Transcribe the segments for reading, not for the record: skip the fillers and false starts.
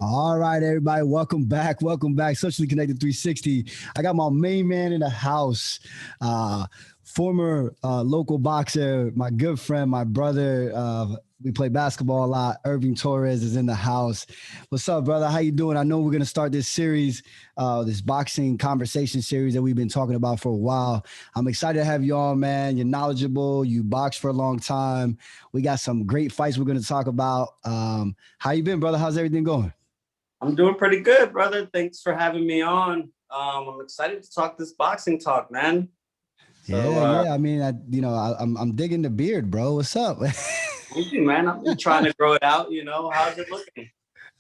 All right, everybody, welcome back. Welcome back. Socially Connected 360. I got my main man in the house, former local boxer, my good friend, my brother. We play basketball a lot. Irving Torres is in the house. What's up, brother? How you doing? I know we're going to start this series, this boxing conversation series that we've been talking about for a while. I'm excited to have you on, man. You're knowledgeable. You boxed for a long time. We got some great fights we're going to talk about. How you been, brother? How's everything going? I'm doing pretty good, brother. Thanks for having me on. I'm excited to talk this boxing talk, man. So, yeah. I mean, I'm digging the beard, bro. What's up? Thank you, man. I'm trying to grow it out. How's it looking?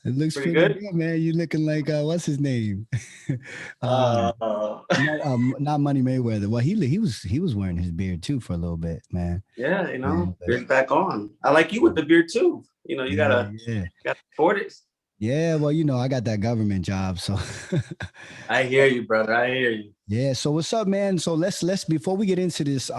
It looks pretty good, man. You looking like what's his name? Not Money Mayweather. Well, he was wearing his beard too for a little bit, man. Yeah, beard back on. I like you with the beard too. You gotta support it. Yeah, well, I got that government job, so. I hear you, brother. I hear you. Yeah. So what's up, man? So let's before we get into this,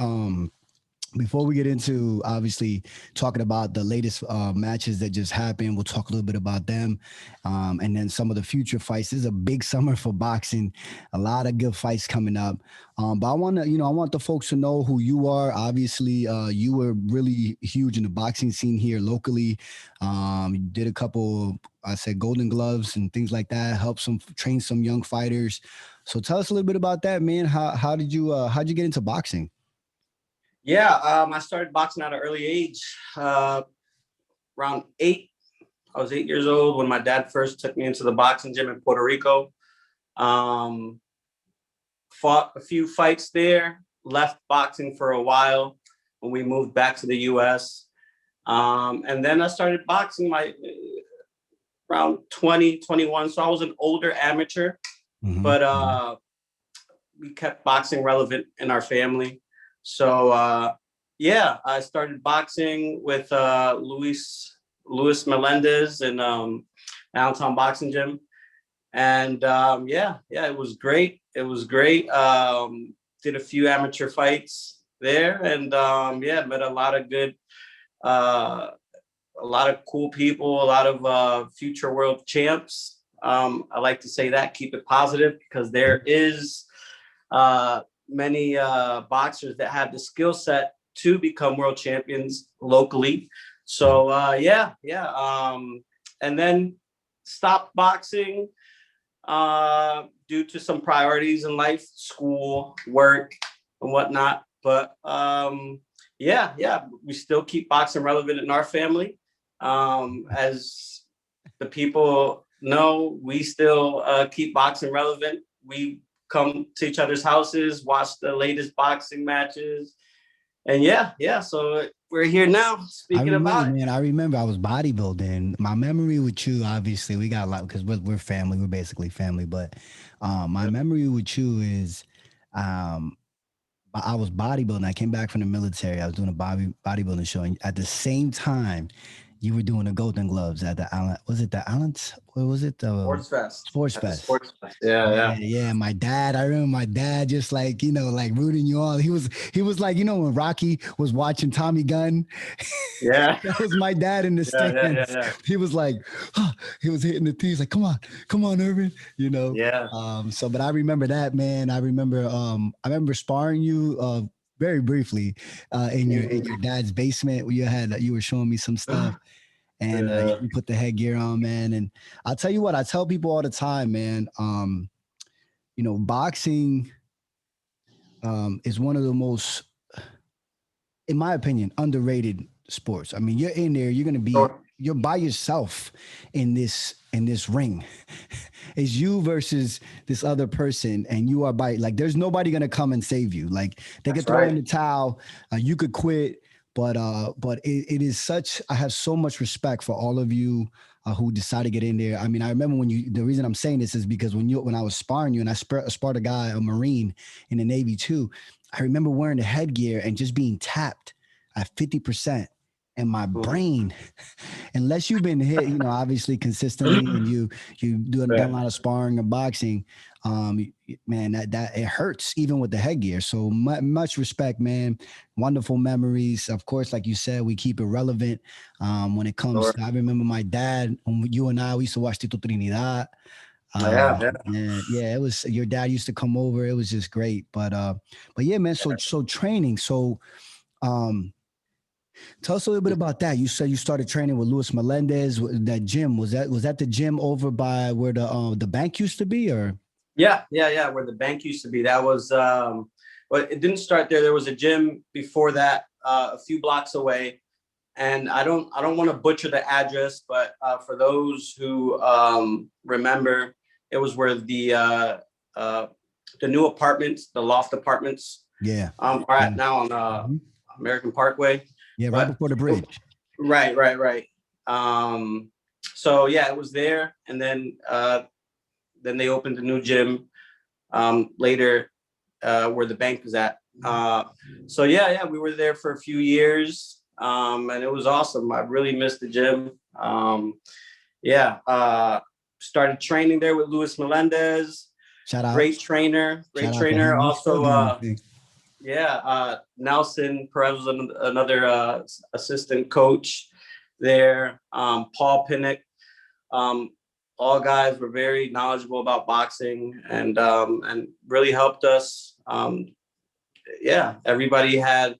before we get into obviously talking about the latest matches that just happened, we'll talk a little bit about them, and then some of the future fights. This is a big summer for boxing, a lot of good fights coming up. But I want the folks to know who you are. Obviously, you were really huge in the boxing scene here locally. You did a couple, I said, Golden Gloves and things like that. Helped train some young fighters. So tell us a little bit about that, man. How did you get into boxing? Yeah, I started boxing at an early age, around 8. I was 8 years old when my dad first took me into the boxing gym in Puerto Rico. Fought a few fights there, left boxing for a while when we moved back to the U.S. And then I started boxing around 20, 21. So I was an older amateur, but we kept boxing relevant in our family. So, I started boxing with Luis Melendez in Allentown Boxing Gym. And, it was great. It was great. Did a few amateur fights there and, met a lot of good, a lot of cool people, a lot of future world champs. I like to say that, keep it positive, because there is many boxers that have the skill set to become world champions locally. So and then stopped boxing due to some priorities in life, school, work, and whatnot. But we still keep boxing relevant in our family. As the people know, we still keep boxing relevant. We come to each other's houses, watch the latest boxing matches. And so we're here now speaking about it. Man, I remember I was bodybuilding. My memory with you, obviously, we got a lot because we're family. We're basically family. But my memory with you is I was bodybuilding. I came back from the military. I was doing a bodybuilding show. And at the same time, you were doing the Golden Gloves at the Allen. Was it the Allen? What was it? Sports Fest. Sports Fest. Sports Fest. Yeah. My dad. I remember my dad just like rooting you on. He was like, when Rocky was watching Tommy Gunn. Yeah. That was my dad in the stands. Yeah. He was like, he was hitting the tees like, come on, Irvin. Yeah. But I remember that, man. I remember sparring you very briefly in your dad's basement where you were showing me some stuff. And you put the headgear on, man. And I'll tell you what, I tell people all the time, man, boxing is one of the most in my opinion, underrated sports. I mean, you're in there, Sure. you're by yourself in this ring. It's you versus this other person, and you are by, like, there's nobody gonna come and save you. Like, they That's could throw in right. the towel, you could quit, but it is such. I have so much respect for all of you who decide to get in there. I mean, I remember when you. The reason I'm saying this is because when I was sparring you, and I sparred a guy, a Marine in the Navy too. I remember wearing the headgear and just being tapped at 50%. And my brain, unless you've been hit, obviously consistently, and done a Right. lot of sparring or boxing, man, that it hurts even with the headgear. So much respect, man. Wonderful memories. Of course, like you said, we keep it relevant. When it comes, Sure. I remember my dad, when you and I, we used to watch Tito Trinidad. Yeah, yeah. And yeah, it was, your dad used to come over. It was just great. But yeah, man. So training. So um, tell us a little bit about that. You said you started training with Luis Melendez. That gym, was that the gym over by where the bank used to be, or? Yeah, yeah, yeah. Where the bank used to be. That was but it didn't start there. There was a gym before that, a few blocks away. And I don't want to butcher the address, but for those who remember, it was where uh, the new apartments, the loft apartments, Yeah, are yeah, at now on mhm. American Parkway. Yeah, right But before the bridge. right, right, right. So yeah, it was there, and then they opened a new gym later where the bank was at. So yeah, yeah, we were there for a few years, and it was awesome. I really missed the gym. Yeah, started training there with Luis Melendez. Shout out, Great trainer, great shout out to trainer. him. He's still Also, doing his thing. yeah, Nelson Perez was another assistant coach there. Paul Pinnock. Um, all guys were very knowledgeable about boxing and really helped us. Yeah, everybody had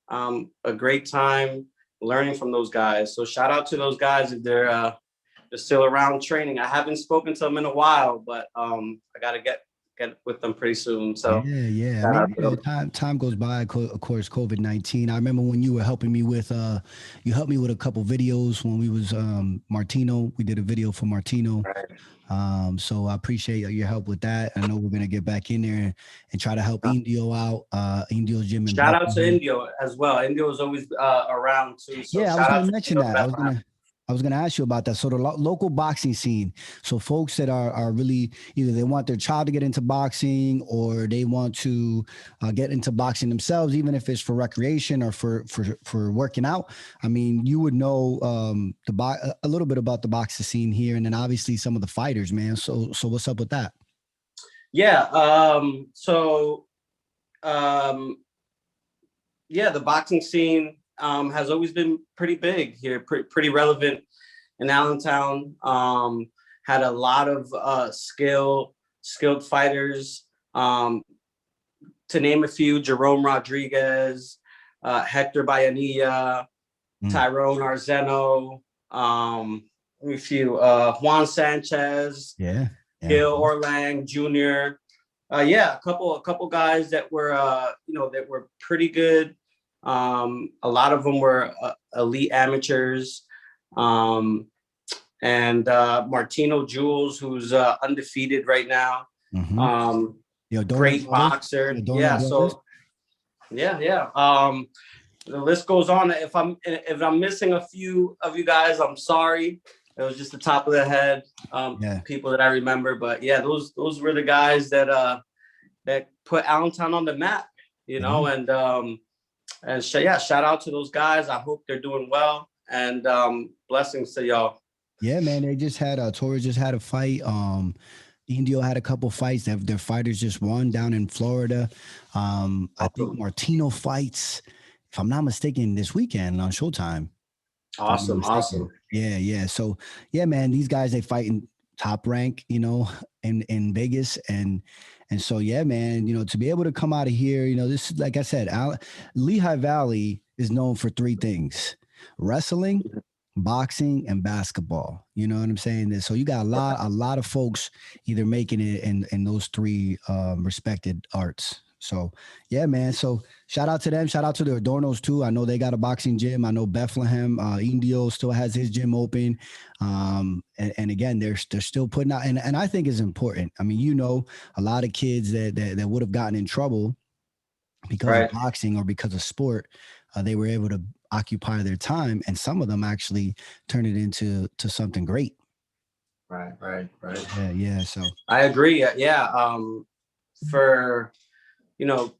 a great time learning from those guys. So shout out to those guys if they're still around training. I haven't spoken to them in a while, but I got to get with them pretty soon. So Yeah, yeah. I shout mean, out to them. time goes by. Of course, COVID-19. I remember when you were helping me with you helped me with a couple videos when we was Martino. We did a video for Martino. Right. So I appreciate your help with that. I know we're gonna get back in there and try to help Indio out. Indio's gym in Shout out to Bethlehem. Indio as well. Indio is always around too. So Yeah, I was shout going out to to mention Indio in that. Bethlehem. I was gonna ask you about that. So the local boxing scene. So folks that are really, either they want their child to get into boxing, or they want to get into boxing themselves, even if it's for recreation or for working out. I mean, you would know a little bit about the boxing scene here, and then obviously some of the fighters, man. So what's up with that? Yeah. Um, yeah, the boxing scene has always been pretty big here, pretty relevant in Allentown. Had a lot of skilled fighters. To name a few: Jerome Rodriguez, Hector Bayanilla, Mm. Tyrone Arzeno, a few Juan Sanchez, Yeah, yeah. Gil Orlang Jr. Yeah, a couple guys that were that were pretty good. A lot of them were elite amateurs. Um, and Martino Jules, who's undefeated right now. Mm-hmm. Um, Yo, Dono Great Brothers. boxer. Yo, Dono Yeah, Brothers. so yeah, yeah. The list goes on. If I'm missing a few of you guys, I'm sorry. It was just the top of the head, Yeah. people that I remember. But yeah, those were the guys that put Allentown on the map, Yeah. yeah, shout out to those guys. I hope they're doing well, and blessings to y'all. Yeah, man. They just had Torres just had a fight. Indio had a couple fights that their fighters just won down in Florida. I think Awesome, Martino fights, if I'm not mistaken, this weekend on Showtime. If I'm not awesome, mistaken. awesome. Yeah, yeah. So yeah, man, these guys they fight in top rank, in Vegas, and so yeah, man, to be able to come out of here, this is, like I said, Lehigh Valley is known for three things: wrestling, boxing, and basketball. You know what I'm saying? So you got a lot of folks either making it in those three respected arts. So yeah, man. So shout out to them. Shout out to the Adornos too. I know they got a boxing gym. I know Bethlehem, Indio still has his gym open. And again, they're still putting out, and I think it's important. I mean, a lot of kids that would have gotten in trouble because of Right. boxing or because of sport, they were able to occupy their time, and some of them actually turn it into something great. Right. Yeah, yeah. So I agree. Yeah. For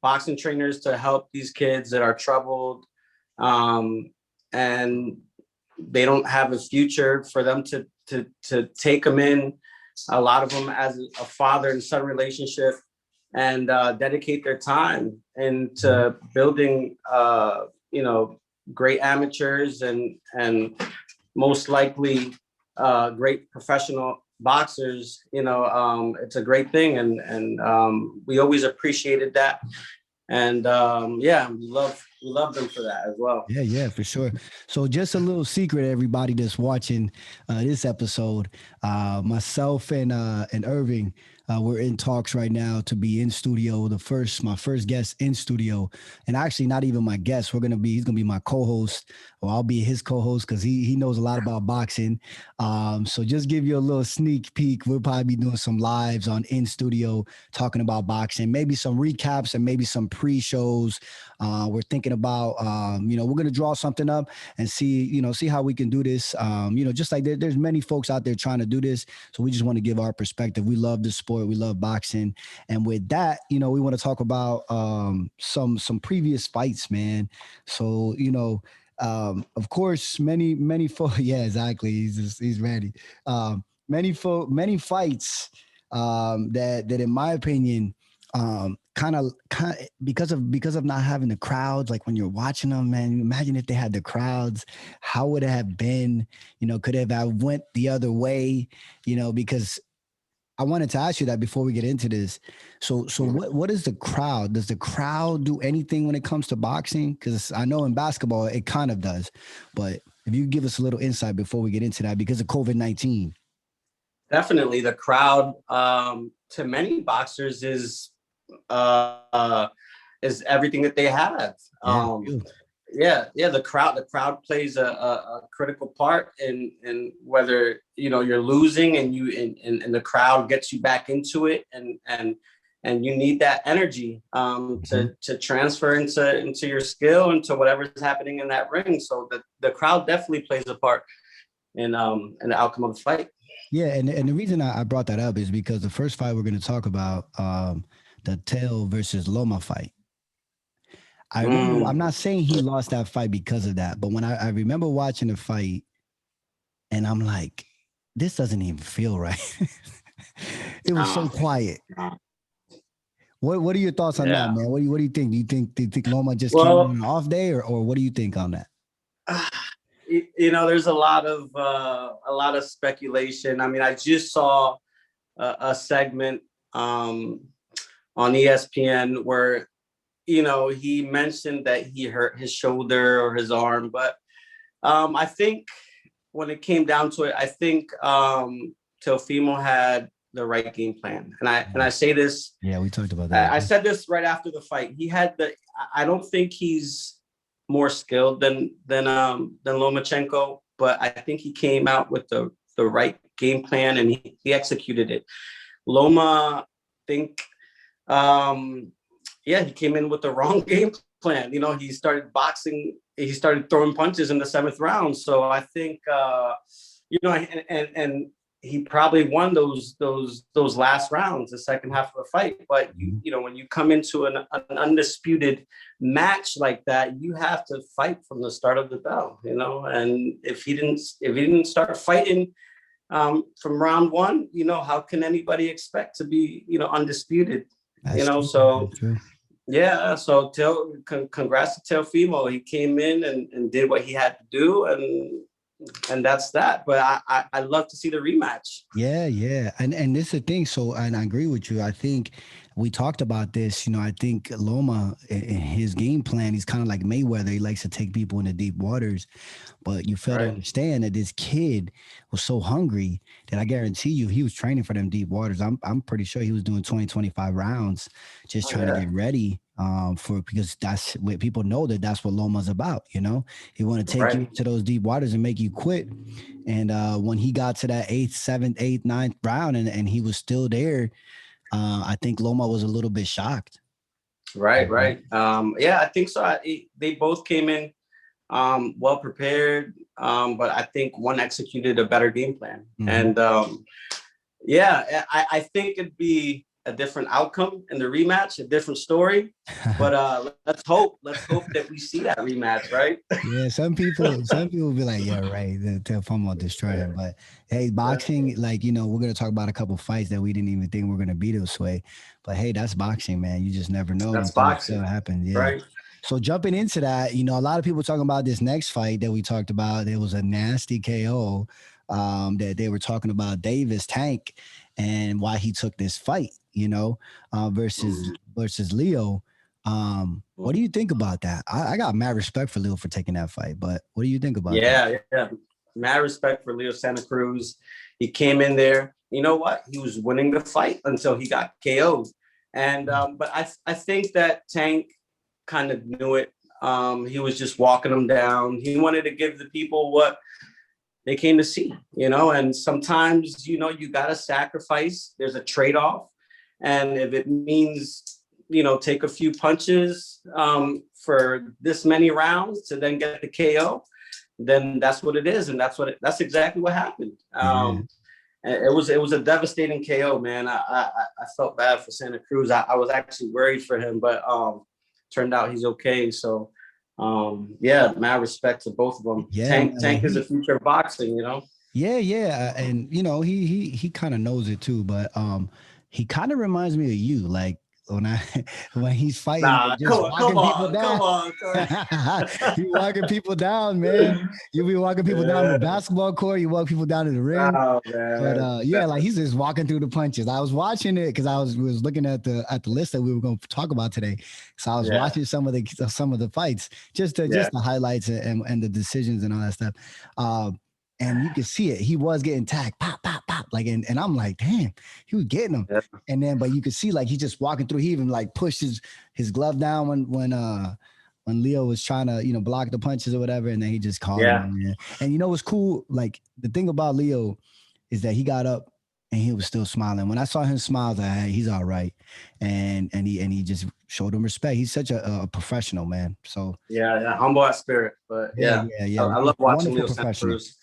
boxing trainers to help these kids that are troubled, and they don't have a future, for them to take them in, a lot of them as a father and son relationship, and dedicate their time into building great amateurs and most likely great professional boxers. It's a great thing, and we always appreciated that, and yeah, we love them for that as well. yeah, yeah, for sure. So just a little secret, everybody that's watching this episode, myself and Irving, we're in talks right now to be in studio. My first guest in studio, and actually not even my guest. He's gonna be my co-host, or I'll be his co-host because he knows a lot about boxing. So just give you a little sneak peek. We'll probably be doing some lives on in studio talking about boxing, maybe some recaps and maybe some pre-shows. We're thinking about, we're going to draw something up and see how we can do this. Just like there's many folks out there trying to do this. So we just want to give our perspective. We love the sport. We love boxing. And with that, we want to talk about some previous fights, man. So, of course, many folks, yeah, exactly. He's ready. Many fights that in my opinion, kind of because of not having the crowds, like when you're watching them, man, imagine if they had the crowds, how would it have been? Could it have went the other way? Because I wanted to ask you that before we get into this. So what is the crowd? Does the crowd do anything when it comes to boxing? Because I know in basketball it kind of does, but if you give us a little insight before we get into that, because of COVID-19. Definitely, the crowd, to many boxers, uh, is everything that they have. Yeah. Yeah, the crowd plays a critical part in whether you're losing, and the crowd gets you back into it, and you need that energy to transfer into your skill, into whatever's happening in that ring. So the crowd definitely plays a part in the outcome of the fight. Yeah, and the reason I brought that up is because the first fight we're going to talk about, the Tail versus Loma fight. I remember, I'm not saying he lost that fight because of that, but when I remember watching the fight, and I'm like, this doesn't even feel right. It was so quiet. What are your thoughts on that, man? What do you think? Do you think Loma just came on an off day, or what do you think on that? There's a lot of speculation. I mean, I just saw a segment on ESPN where he mentioned that he hurt his shoulder or his arm, but I think when it came down to it, I think Teofimo had the right game plan, and I say this. Yeah, we talked about that. I said this right after the fight. I don't think he's more skilled than Lomachenko, but I think he came out with the right game plan, and he executed it. Loma, think, he came in with the wrong game plan. He started boxing, he started throwing punches in the 7th round. So I think, and he probably won those last rounds, the second half of the fight. But when you come into an undisputed match like that, you have to fight from the start of the bell. And if he didn't start fighting from round 1, how can anybody expect to be undisputed? So yeah, so congrats to Teofimo. He came in and did what he had to do, and that's that. But I love to see the rematch. Yeah, and this is the thing. So, and I agree with you. I think we talked about this. I think Loma in his game plan, he's kind of like Mayweather. He likes to take people into deep waters. But you fail to Right. understand that this kid was so hungry that I guarantee you he was training for them deep waters. I'm pretty sure he was doing 20, 25 rounds just Oh, trying to yeah. get ready because that's what people know, that's what Loma's about. He want to take you Right. into those deep waters and make you quit. And when he got to that eighth, seventh, eighth, ninth round and he was still there, I think Loma was a little bit shocked. Right. Right. Yeah, I think so. They both came in well prepared, but I think one executed a better game plan. Mhm. And yeah, I think it'd be a different outcome in the rematch, a different story. But let's hope that we see that rematch, right? Yeah, some people be like, "Yeah, right." They'll fun about destroy him, but hey, Yeah. boxing, like we're gonna talk about a couple fights that we didn't even think were gonna be this way, but hey, that's boxing, man. You just never know That's until it still boxing, happens. Yeah. right? So jumping into that, a lot of people talking about this next fight that we talked about. It was a nasty KO that they were talking about Davis Tank and why he took this fight. Versus Mhm. versus Leo. What do you think about that? I got mad respect for Leo for taking that fight, but what do you think about that? Yeah, yeah. Mad respect for Leo Santa Cruz. He came in there. You know what? He was winning the fight until he got KO'd. And but I think that Tank kind of knew it. He was just walking them down. He wanted to give the people what they came to see, and sometimes, you got to sacrifice. There's a trade-off. And if it means, take a few punches for this many rounds to then get the KO, then that's what it is. And that's exactly what happened. Yeah. And it was a devastating KO, man. I felt bad for Santa Cruz. I was actually worried for him, but turned out he's okay. So yeah, mad respect to both of them. Yeah, Tank man. Like Tank is the future of boxing. yeah, yeah, and he kind of knows it too, but he kind of reminds me of you, like when I when he's fighting, Nah, like just come walking people on, down. come on, Torres. You walking people down, man. You be walking people down the Yeah. basketball court. You walk people down to the ring. Oh But man. yeah, like he's just walking through the punches. I was watching it because I was looking at the list that we were going to talk about today. So I was Yeah, watching some of the fights, yeah, just the highlights and the decisions and all that stuff. And you could see it. He was getting tagged, pop, pop, pop. Like, and I'm like, damn, he was getting them. yeah, And then, but you could see like he just walking through. He even like pushed his glove down when Leo was trying to, block the punches or whatever, and then he just called him. yeah, Man. And what's cool? Like the thing about Leo is that he got up and he was still smiling. When I saw him smile, I was like, hey, he's all right. And he just showed him respect. He's such a professional, man. So yeah. Humble at spirit, but yeah, yeah, yeah, yeah. I love watching Wonderful Leo Santa professional. Cruz.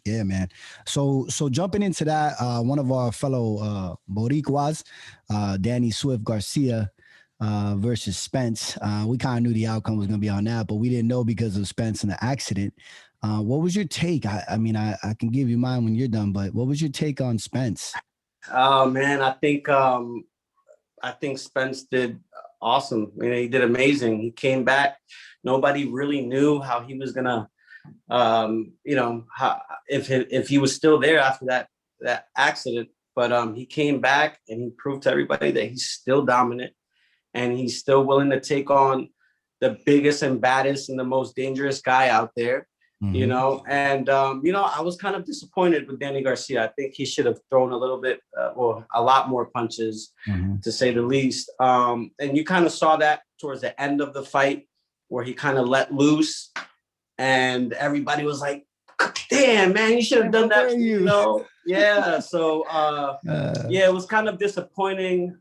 Yeah, man. So jumping into that, one of our fellow Boricuas, Danny Swift Garcia versus Spence. We kind of knew the outcome was going to be on that, but we didn't know because of Spence and the accident. What was your take? I mean, I can give you mine when you're done, but what was your take on Spence? Oh man, I think Spence did awesome. He did amazing. He came back. Nobody really knew how he was gonna, how, if he was still there after that accident. But he came back and he proved to everybody that he's still dominant and he's still willing to take on the biggest and baddest and the most dangerous guy out there. Mm-hmm. And I was kind of disappointed with Danny Garcia. I think he should have thrown a little bit, or a lot more punches, Mm-hmm. to say the least. And you kind of saw that towards the end of the fight, where he kind of let loose, and everybody was like, "Damn, man, you should have done Where that." are you? Yeah. So Uh, yeah, it was kind of disappointing.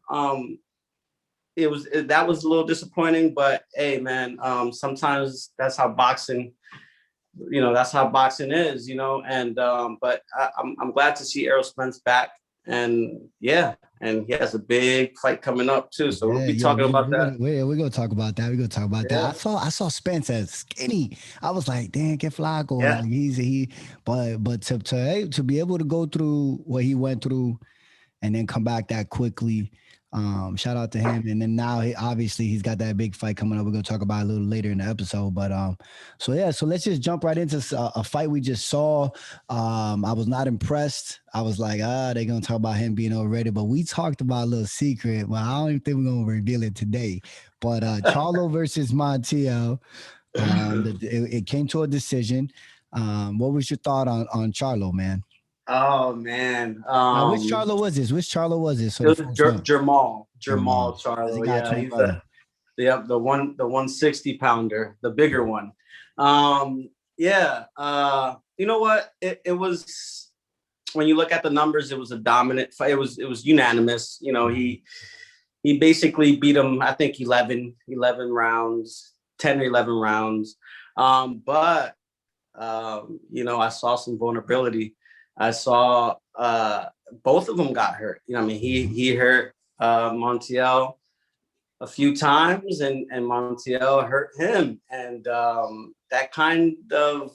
That was a little disappointing, but hey, man, sometimes that's how boxing is, and but I'm glad to see Errol Spence back, and yeah, and he has a big fight coming up too, so we'll yeah, be yeah, talking about that. we're gonna talk about that. We're gonna talk about that. Yeah, I saw Spence as skinny. I was like, damn, get Flacco. yeah, Like but to be able to go through what he went through and then come back that quickly. Shout out to him. And then now obviously he's got that big fight coming up. We're gonna talk about it a little later in the episode. But so yeah, so let's just jump right into a fight we just saw. I was not impressed. I was like, they're gonna talk about him being overrated. But we talked about a little secret. Well, I don't even think we're gonna reveal it today. But Charlo versus Montiel. It came to a decision. What was your thought on Charlo, man? Oh man. Now, which Charlo was this? Which Charlo was this? So It the was folks know. Jamal That's a Charlo. guy, Yeah, twin he's brother. the 160 pounder, the bigger one. Yeah. You know what? It was, when you look at the numbers, it was a dominant fight. It was unanimous. You know, he basically beat him, I think 11 rounds, 10 or 11 rounds. But you know, I saw some vulnerability. I saw both of them got hurt. You know, I mean, he hurt Montiel a few times, and Montiel hurt him, and that kind of,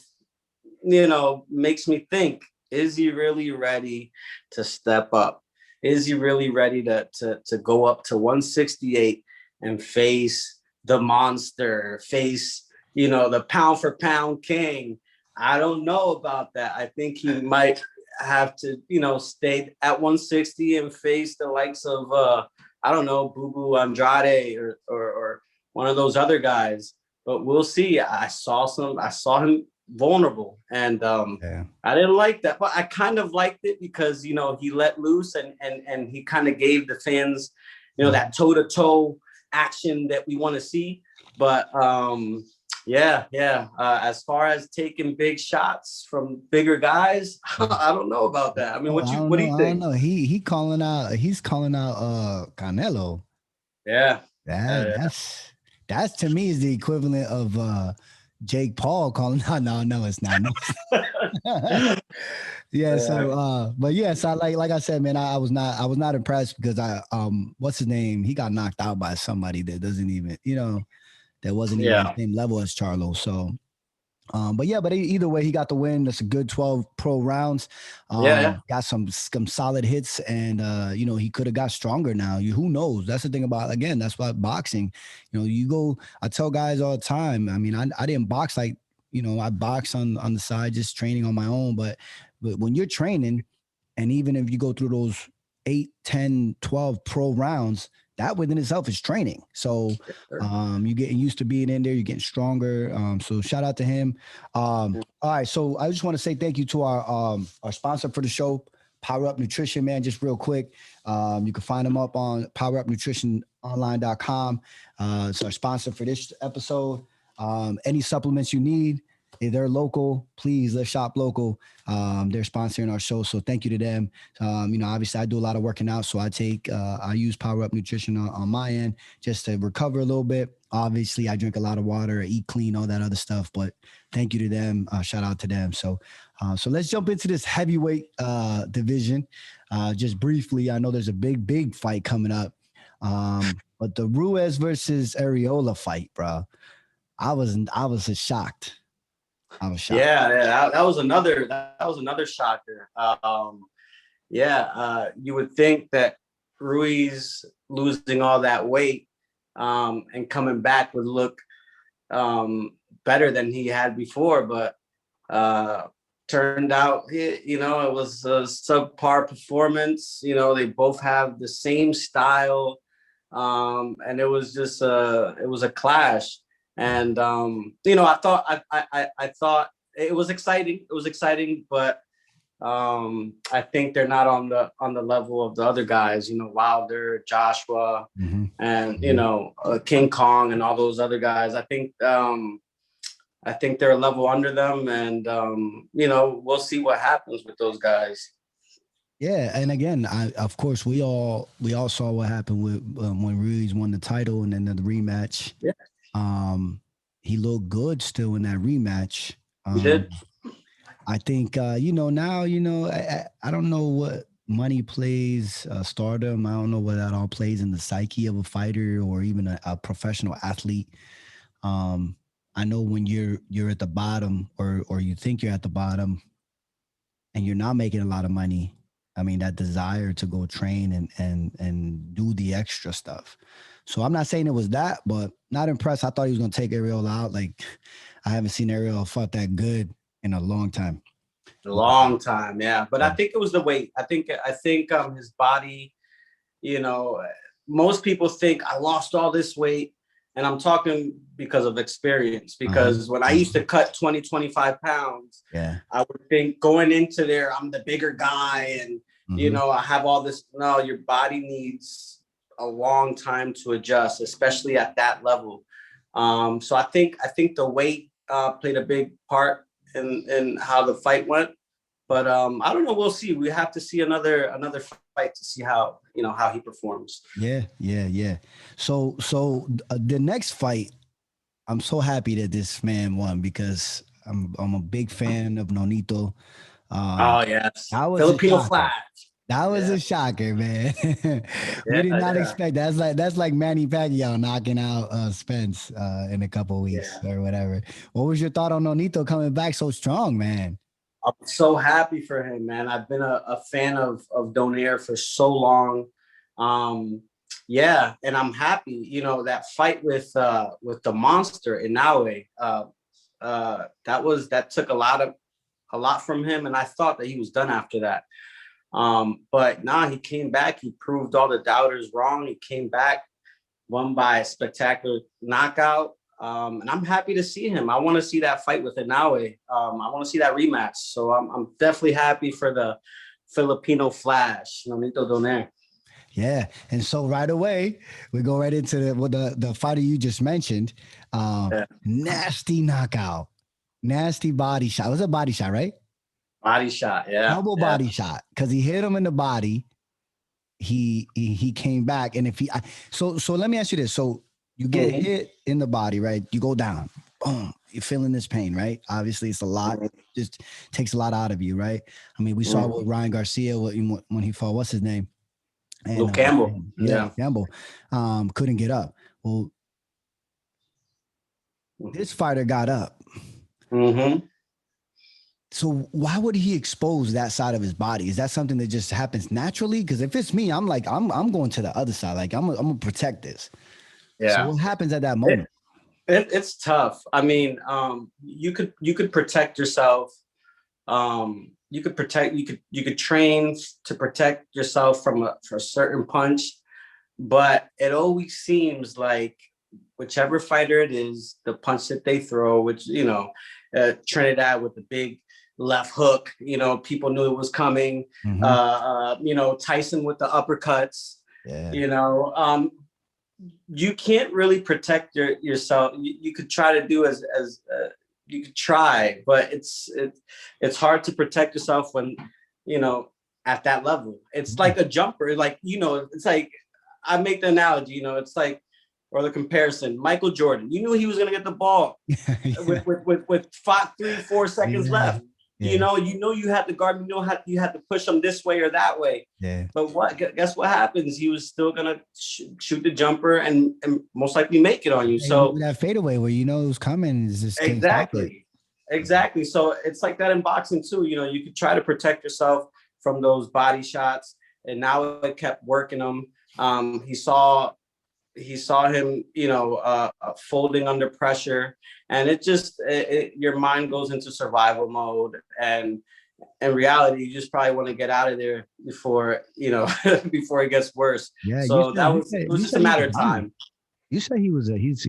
you know, makes me think: is he really ready to step up? Is he really ready to go up to 168 and face the monster, face, you know, the pound for pound king? I don't know about that. I think he might have to, you know, stay at 160 and face the likes of I don't know, Boo Boo Andrade or one of those other guys. But we'll see. I saw him vulnerable, and Yeah. I didn't like that, but I kind of liked it because, you know, he let loose, and he kind of gave the fans, you know, that toe to toe action that we want to see. But yeah. As far as taking big shots from bigger guys, I don't know about that. I mean, Oh, I don't what do know. you I don't think? know. He's calling out Canelo. Yeah, That uh, that's to me is the equivalent of Jake Paul calling out. No, no, it's not. Yeah, so but yes, I like I said, man, I was not impressed because I what's his name? He got knocked out by somebody that doesn't even, that wasn't even on the yeah, same level as Charlo. So but yeah, but either way, he got the win. That's a good 12 pro rounds. yeah. Got some solid hits, and he could have got stronger now. Who knows? That's the thing about, again, that's why boxing. You go. I tell guys all the time. I mean, I didn't box like, I box on the side, just training on my own. But when you're training, and even if you go through those 8, 10, 12 pro rounds, that within itself is training. So Sure. you're getting used to being in there, you're getting stronger. So shout out to him. All right, so I just want to say thank you to our sponsor for the show, Power Up Nutrition, man. Just real quick, you can find them up on powerupnutritiononline.com. It's our sponsor for this episode. Any supplements you need, if they're local, please, let's shop local. They're sponsoring our show, so thank you to them. Obviously I do a lot of working out, so I use Power Up Nutrition on my end just to recover a little bit. Obviously I drink a lot of water, eat clean, all that other stuff, but thank you to them. Shout out to them. So let's jump into this heavyweight division. Just briefly, I know there's a big fight coming up. But the Ruiz versus Areola fight, bro, I was just shocked. I was shocked. Yeah. That was another shocker. Yeah, you would think that Ruiz losing all that weight and coming back would look better than he had before, but turned out, it was a subpar performance. They both have the same style, and it was a clash. And I thought it was exciting. It was exciting, but I think they're not on the level of the other guys. Wilder, Joshua, Mm-hmm. and Mm-hmm. King Kong and all those other guys. I think they're a level under them, and we'll see what happens with those guys. Yeah, and again, of course we all saw what happened with when Ruiz won the title, and then the rematch. Yeah, He looked good still in that rematch. he did. I think now I don't know what money plays, stardom. I don't know what that all plays in the psyche of a fighter or even a professional athlete. Um, I know when you're at the bottom, or you think you're at the bottom and you're not making a lot of money. I mean, that desire to go train and do the extra stuff. So I'm not saying it was that, but not impressed. I thought he was gonna take Ariel out. Like I haven't seen Ariel fought that good in a long time. A long time, yeah. But I think it was the weight. I think his body, you know, most people think I lost all this weight. And I'm talking because of experience. Because when I used to cut 20, 25 pounds, Yeah. I would think going into there, I'm the bigger guy and, you know, I have all this. No, your body needs a long time to adjust, especially at that level. So I think the weight played a big part in how the fight went. But I don't know. We'll see. We have to see another fight to see how how he performs. Yeah. So the next fight, I'm so happy that this man won because I'm a big fan of Nonito. Oh yes, That was a Filipino shocker. Flash. That was a shocker, man. We did not Yeah. expect that's like Manny Pacquiao knocking out Spence in a couple of weeks or whatever. What was your thought on Nonito coming back so strong, man? I'm so happy for him, man. I've been a fan of Donaire for so long. Yeah, and I'm happy. That fight with the monster Inoue, that took a lot from him, and I thought that he was done after that. But nah, he came back. He proved all the doubters wrong. He came back, won by a spectacular knockout. And I'm happy to see him. I want to see that fight with Inoue. I want to see that rematch. So I'm definitely happy for the Filipino Flash, Nonito Donaire. Yeah, and so right away we go right into the fighter you just mentioned. Nasty knockout, nasty body shot. It was a body shot, right? Body shot, yeah. Double body shot because he hit him in the body. He came back, and if he so let me ask you this: so you get hit in the body, right? You go down, boom. You're feeling this pain, right? Obviously, it's a lot. Just takes a lot out of you, right? I mean, we saw with Ryan Garcia when he fought. What's his name? And, Luke Campbell. Yeah, Campbell. Couldn't get up. Well, this fighter got up. So why would he expose that side of his body? Is that something that just happens naturally? Because if it's me, I'm like, I'm going to the other side. Like I'm gonna protect this. Yeah. So what happens at that moment? It's tough. I mean, you could protect yourself. You could train to protect yourself from a certain punch, but it always seems like whichever fighter it is, the punch that they throw, which Trinidad with the big left hook, people knew it was coming. Tyson with the uppercuts. You can't really protect yourself. You could try to do as you could try, but it's hard to protect yourself when at that level. It's like a jumper. Like it's like I make the analogy. It's like or the comparison. Michael Jordan. You knew he was gonna get the ball with 3-4 seconds left. Yeah. You had to guard. You had to push him this way or that way. Yeah. But guess what happens? He was still gonna shoot the jumper and most likely make it on you. So that fadeaway where it was coming is just exactly. So it's like that in boxing too. You could try to protect yourself from those body shots, and now it kept working him. He saw him, folding under pressure, and your mind goes into survival mode, and in reality, you just probably want to get out of there before before it gets worse. Yeah. So it was just a matter of time. You said he's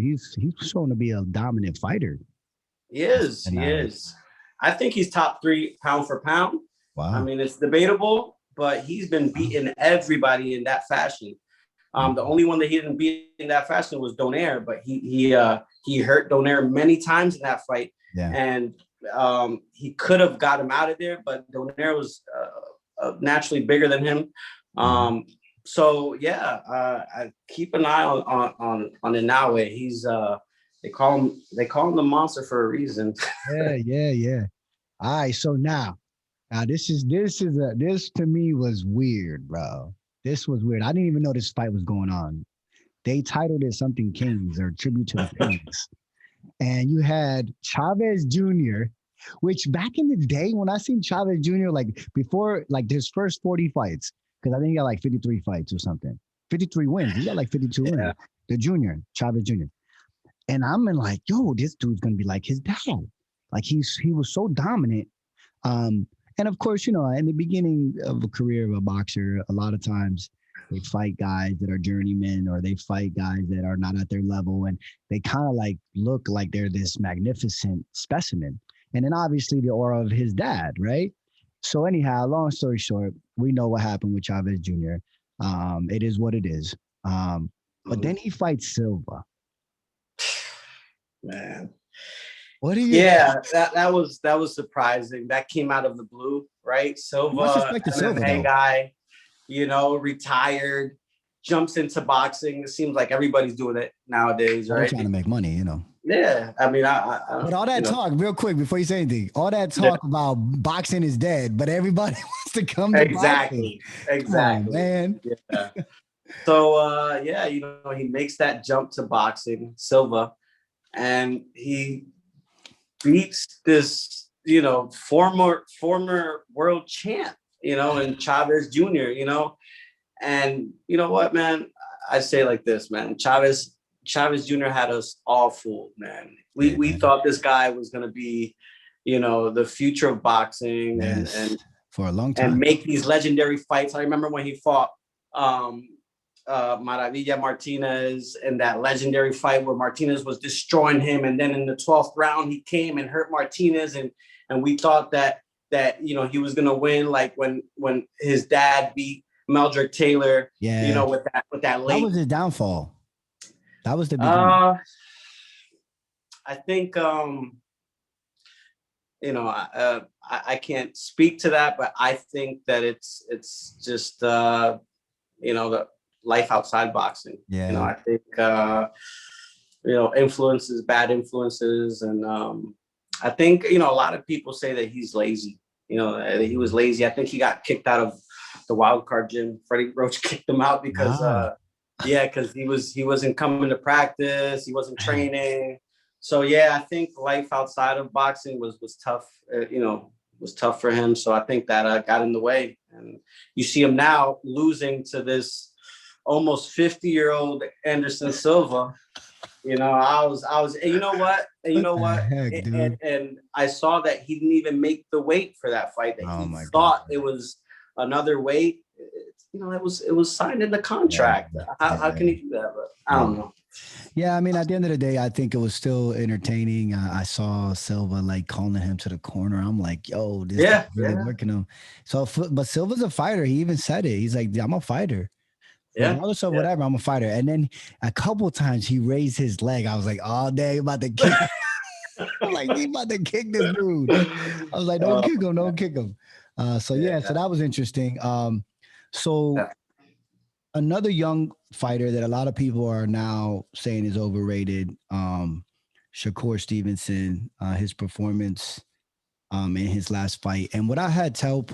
shown to be a dominant fighter. He is. I think he's top 3 pound for pound. Wow. I mean, it's debatable, but he's been beating everybody in that fashion. The only one that he didn't beat in that fashion was Donaire, but he hurt Donaire many times in that fight. Yeah. And he could have got him out of there, but Donaire was naturally bigger than him. So yeah, I keep an eye on Inoue. He's they call him the monster for a reason. Yeah. All right, so now this to me was weird, bro. This was weird. I didn't even know this fight was going on. They titled it something Kings or Tribute to the Kings. And you had Chavez Jr. Which back in the day when I seen Chavez Jr. like before like his first 40 fights, because I think he got like 53 fights or something, 53 wins. He got like 52 Yeah. wins. The junior Chavez Jr. And I'm in like, yo, this dude's gonna be like his dad. Like he was so dominant. And of course, you know, in the beginning of a career of a boxer, a lot of times they fight guys that are journeymen or they fight guys that are not at their level, and they kind of like look like they're this magnificent specimen. And then obviously the aura of his dad, right? So anyhow, long story short, we know what happened with Chavez Jr. It is what it is. But then he fights Silva. Man. What do you? Yeah, that was surprising. That came out of the blue, right? Silva, Silva MMA guy, you know, retired, jumps into boxing. It seems like everybody's doing it nowadays, right? Trying to make money, you know. Yeah, I mean, but all that talk, real quick, before you say anything, all that talk about boxing is dead, but everybody wants to come to boxing. Exactly, come on, man. Yeah. So, yeah, you know, he makes that jump to boxing, Silva, and he beats this, you know, former world champ, you know, and Chavez Jr., you know, and you know what, man, I say like this, man, Chavez Jr. had us all fooled, man. We thought this guy was going to be, you know, the future of boxing and for a long time and make these legendary fights. I remember when he fought Maravilla Martinez in that legendary fight where Martinez was destroying him, and then in the 12th round he came and hurt Martinez, and we thought that you know he was gonna win, like when his dad beat Meldrick Taylor, you know, with that late. That was his downfall. That was the beginning. I think you know, I can't speak to that, but I think that it's just you know, the life outside boxing. Yeah. You know, I think you know, influences, bad influences, and I think, you know, a lot of people say that he's lazy. You know, that he was lazy. I think he got kicked out of the wild card gym. Freddie Roach kicked him out because because he wasn't coming to practice, he wasn't training. So yeah, I think life outside of boxing was tough. You know, was tough for him. So I think that got in the way. And you see him now losing to this almost 50-year-old Anderson Silva. You know, I was, you know what? Heck, and I saw that he didn't even make the weight for that fight. That he thought it was another weight. You know, it was signed in the contract. How can he do that? But I don't know. Yeah, I mean, at the end of the day, I think it was still entertaining. I saw Silva like calling him to the corner. I'm like, yo, this is really working him. So, but Silva's a fighter. He even said it. He's like, I'm a fighter. Regardless of whatever, I'm a fighter. And then a couple of times he raised his leg. I was like, oh, dang, he's about to kick him. I'm like, he's about to kick this dude. I was like, don't kick him. So that was interesting. Another young fighter that a lot of people are now saying is overrated, Shakur Stevenson, his performance in his last fight. And what I had told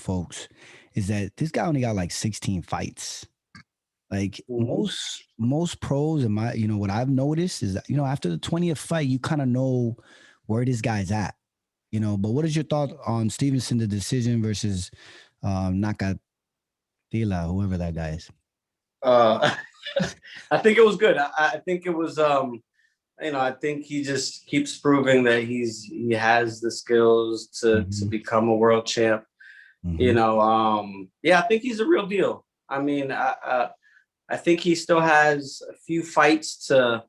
folks is that this guy only got like 16 fights. Like most pros, and my, you know, what I've noticed is that, you know, after the 20th fight, you kind of know where this guy's at, you know. But what is your thought on Stevenson, the decision versus Nakatila, whoever that guy is? I think it was good. I think it was, you know, I think he just keeps proving that he has the skills to become a world champ. You know, I think he's a real deal. I mean, I think he still has a few fights to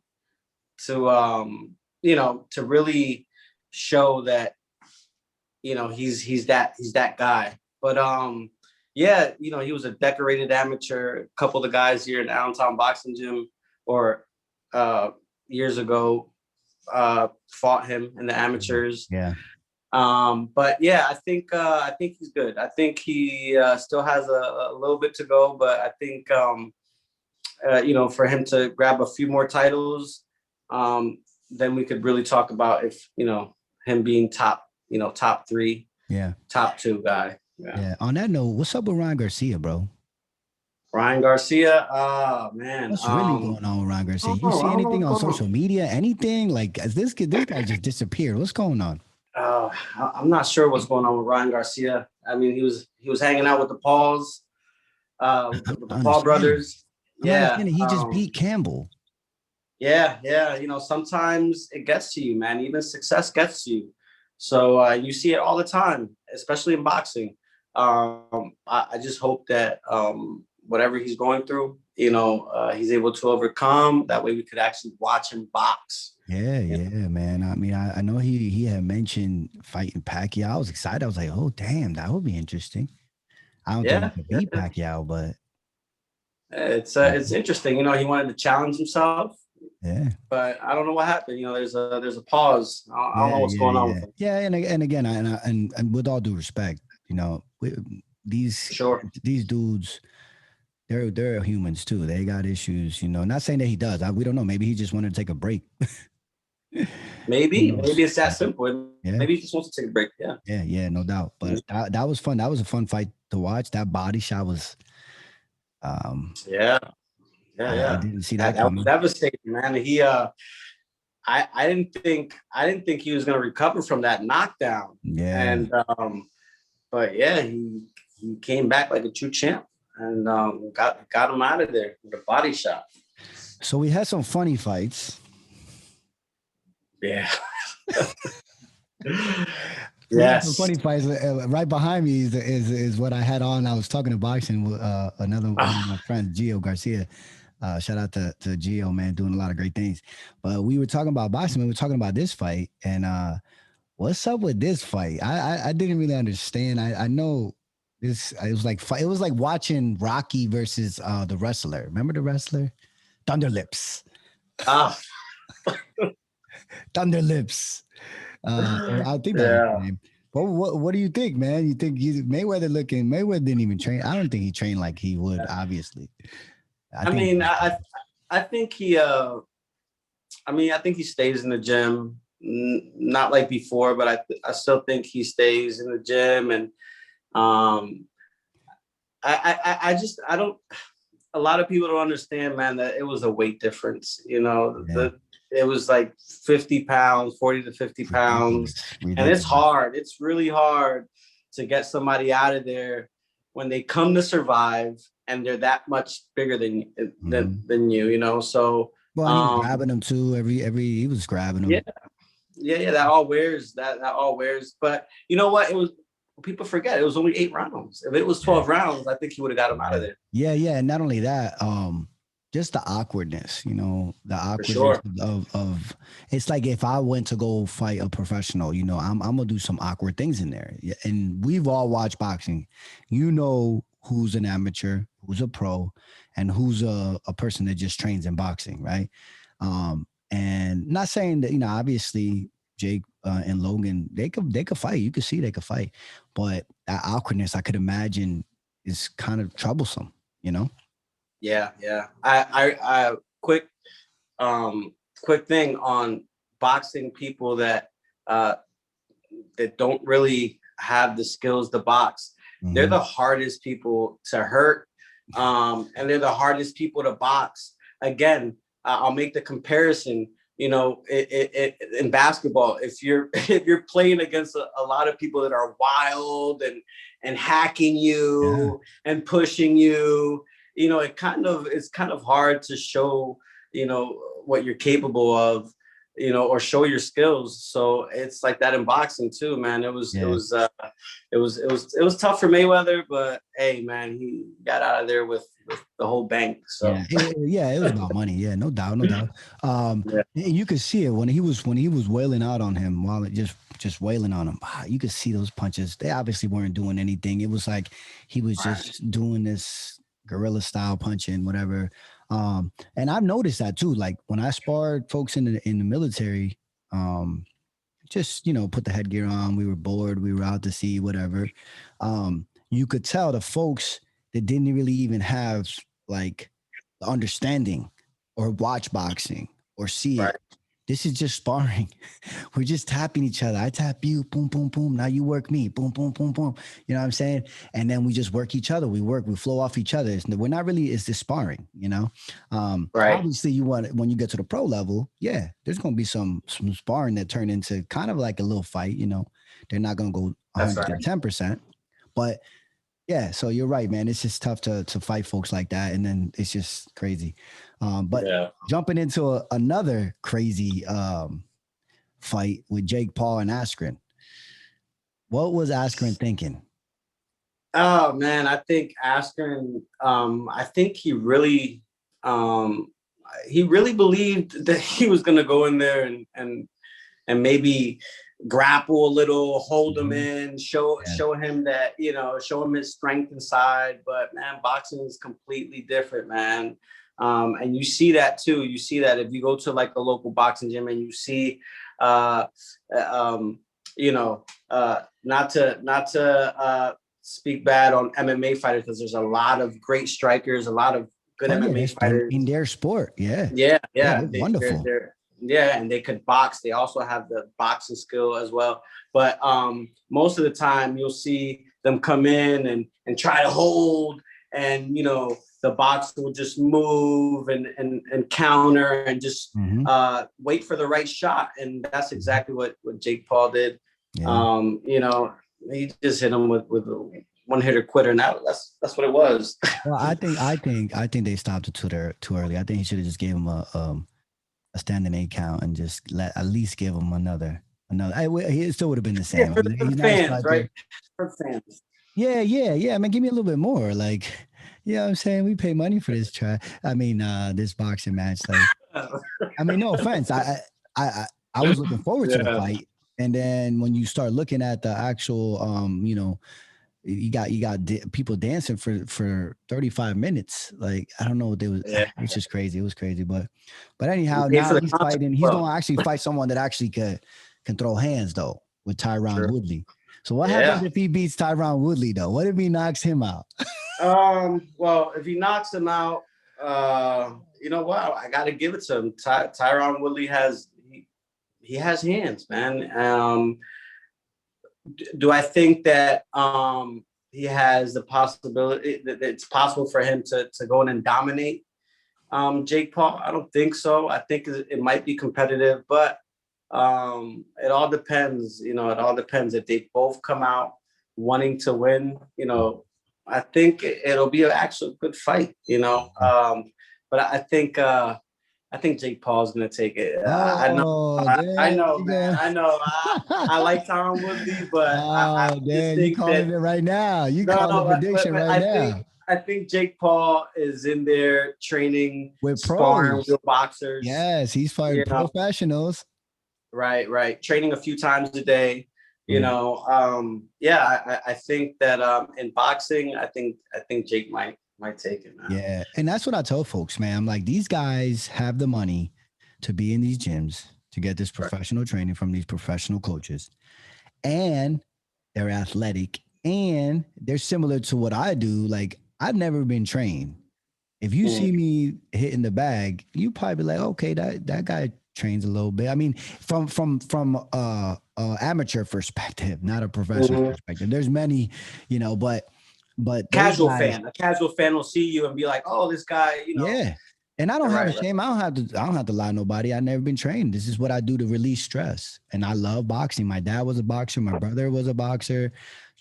you know, to really show that, you know, he's that guy. But yeah, you know, he was a decorated amateur. A couple of the guys here in Allentown Boxing Gym or years ago fought him in the amateurs. Yeah. But yeah, I think he's good. I think he still has a little bit to go, but I think you know, for him to grab a few more titles, then we could really talk about if, you know, him being top 3, top 2 guy. Yeah. On that note, what's up with Ryan Garcia, bro? Ryan Garcia, oh man, what's really going on with Ryan Garcia? You see anything on social media? Anything like this guy just disappeared? What's going on? I'm not sure what's going on with Ryan Garcia. I mean, he was hanging out with the Pauls, with I the Paul understand. brothers. I'm Yeah, understanding. He just beat Campbell. yeah. You know, sometimes it gets to you, man. Even success gets to you. So you see it all the time, especially in boxing. I just hope that whatever he's going through, you know, he's able to overcome. That way, we could actually watch him box. Yeah, You know? yeah, man. I mean, I know he had mentioned fighting Pacquiao. I was excited. I was like, oh damn, that would be interesting. I don't think he Yeah, could beat yeah. Pacquiao, but It's interesting. You know, he wanted to challenge himself, yeah, but I don't know what happened. You know, there's a pause. I don't know what's going on with him. yeah. And again, and with all due respect, you know, these Sure. these dudes, they're humans too. They got issues, you know. Not saying that he does. We don't know. Maybe he just wanted to take a break. Who Maybe knows? it's that simple. Yeah, Maybe he just wants to take a break. Yeah. yeah, no doubt. But that was fun. That was a fun fight to watch. That body shot was, um, Yeah. I Yeah. didn't see that That was coming. devastating, man. I didn't think he was gonna recover from that knockdown. Yeah. And but yeah, he came back like a true champ and got him out of there with a body shot. So we had some funny fights. Yeah. We had some Yes. funny fights. Right behind me is what I had on. I was talking to boxing with another one of my friends, Gio Garcia. Shout out to Gio, man, doing a lot of great things. But we were talking about boxing. We were talking about this fight, and what's up with this fight? I didn't really understand. I know this. It was like watching Rocky versus the wrestler. Remember the wrestler, Thunder Lips. Ah, Thunder Lips. I think that was his yeah. name. But what do you think, man? You think Mayweather looking? Mayweather didn't even train. I don't think he trained like he would. Obviously, I I think. mean, I think he I think he stays in the gym, not like before, but I still think he stays in the gym, and um, I don't. A lot of people don't understand, man, that it was a weight difference. You know, Yeah, it was like 50 pounds, 40 to 50 pounds, ridiculous, and it's ridiculous. hard. It's really hard to get somebody out of there when they come to survive and they're that much bigger Mm-hmm. than you. You know, so Well, and he was grabbing him too. Every he was grabbing yeah, him. yeah. That all wears. That all wears. But you know what? It was. People forget it was only 8 rounds. If it was Yeah. 12 rounds, I think he would have got him out Yeah. of there Yeah. And not only that, just the awkwardness, you know, the for awkwardness sure. of it's like if I went to go fight a professional, you know, I'm gonna do some awkward things in there. Yeah, and we've all watched boxing. You know who's an amateur, who's a pro, and who's a person that just trains in boxing, right? And not saying that, you know, obviously Jake and Logan, they could fight. You could see they could fight, but that awkwardness, I could imagine, is kind of troublesome, you know? Yeah. I um quick thing on boxing people uh that don't really have the skills to box. They're Mm-hmm. the hardest people to hurt, and they're the hardest people to box. Again, I'll make the comparison. You know, in basketball, if you're if you're playing against a lot of people that are wild and hacking Yeah. you and pushing you, you know, it's kind of hard to show, you know, what you're capable of, you know, or show your skills. So it's like that in boxing too, man. Yeah. It was tough for Mayweather, but hey, man, he got out of there with the whole bank. So Yeah. It was about money. Yeah, no doubt, no doubt. yeah, And you could see it when he was wailing out on him while it just wailing on him. You could see those punches. They obviously weren't doing anything. It was like he was just doing this guerrilla style punching, whatever. And I've noticed that too. Like when I sparred folks in the military, um, just, you know, put the headgear on. We were bored. We were out to sea, whatever. You could tell the folks that didn't really even have like the understanding or watch boxing or see right. it. This is just sparring. We're just tapping each other. I tap you, boom, boom, boom. Now you work me, boom, boom, boom, boom. You know what I'm saying? And then we just work each other. We flow off each other. We're not really, it's this sparring, you know? Right. Obviously you want, when you get to the pro level, yeah, there's going to be some sparring that turn into kind of like a little fight, you know? They're not going to go That's right. 110%, but yeah, so you're right, man. It's just tough to fight folks like that, and then it's just crazy. But Yeah. jumping into another crazy fight with Jake Paul and Askren, what was Askren thinking? Oh man, I think Askren, I think um, he really believed that he was going to go in there and maybe grapple a little, hold him in, show him that, you know, show him his strength inside. But man, boxing is completely different, man. And you see that too. You see that if you go to like a local boxing gym and you see, uh, you know, not to speak bad on MMA fighters, because there's a lot of great strikers, a lot of good MMA fighters in their sport. Yeah, yeah, they're wonderful. Yeah, and they could box. They also have the boxing skill as well. But most of the time, you'll see them come in and try to hold, and you know the boxer will just move and counter and just wait for the right shot, and that's exactly what Jake Paul did. Yeah. You know, he just hit him with a one hitter quitter, and that's what it was. Well, I think they stopped it too early. I think he should have just gave him a standing 8 count and just at least give him another. He still would have been the same. Yeah, for the fans, right? For fans. Yeah. I mean, give me a little bit more. Like, you know what I'm saying? We pay money for this this boxing match. Like, I mean, no offense. I was looking forward to the fight. And then when you start looking at the actual, you know, you got people dancing for 35 minutes. Like, I don't know what they was. Yeah. It's just crazy. It was crazy. But anyhow, now he's fighting. He's going to actually fight someone that actually can throw hands though, with Tyron Woodley. So what happens if he beats Tyron Woodley though? What if he knocks him out? Well, if he knocks him out, you know what? I got to give it to him. Tyron Woodley he has hands, man. Do I think that he has the possibility that it's possible for him to go in and dominate Jake Paul? I don't think so. I think it might be competitive, but it all depends. You know, it all depends if they both come out wanting to win. You know, I think it'll be an actual good fight. You know, but I think Jake Paul's gonna take it. I know, man. I know. I like Tyron Woodley, but I just think you calling it right now. You calling the prediction right now. I think Jake Paul is in there training with sparring with boxers. Yes, he's fighting professionals. Right. Training a few times a day. You know, I think that in boxing, I think Jake might take it, man. Yeah, and that's what I tell folks, man. I'm like, these guys have the money to be in these gyms to get this professional training from these professional coaches, and they're athletic, and they're similar to what I do. Like, I've never been trained. If you see me hitting the bag, you probably be like, okay, that guy trains a little bit. I mean, from amateur perspective, not a professional perspective. There's many, you know, but a casual fan will see you and be like, oh, this guy, you know. Yeah. And I don't have a shame. I don't have to lie to nobody. I've never been trained. This is what I do to release stress. And I love boxing. My dad was a boxer. My brother was a boxer.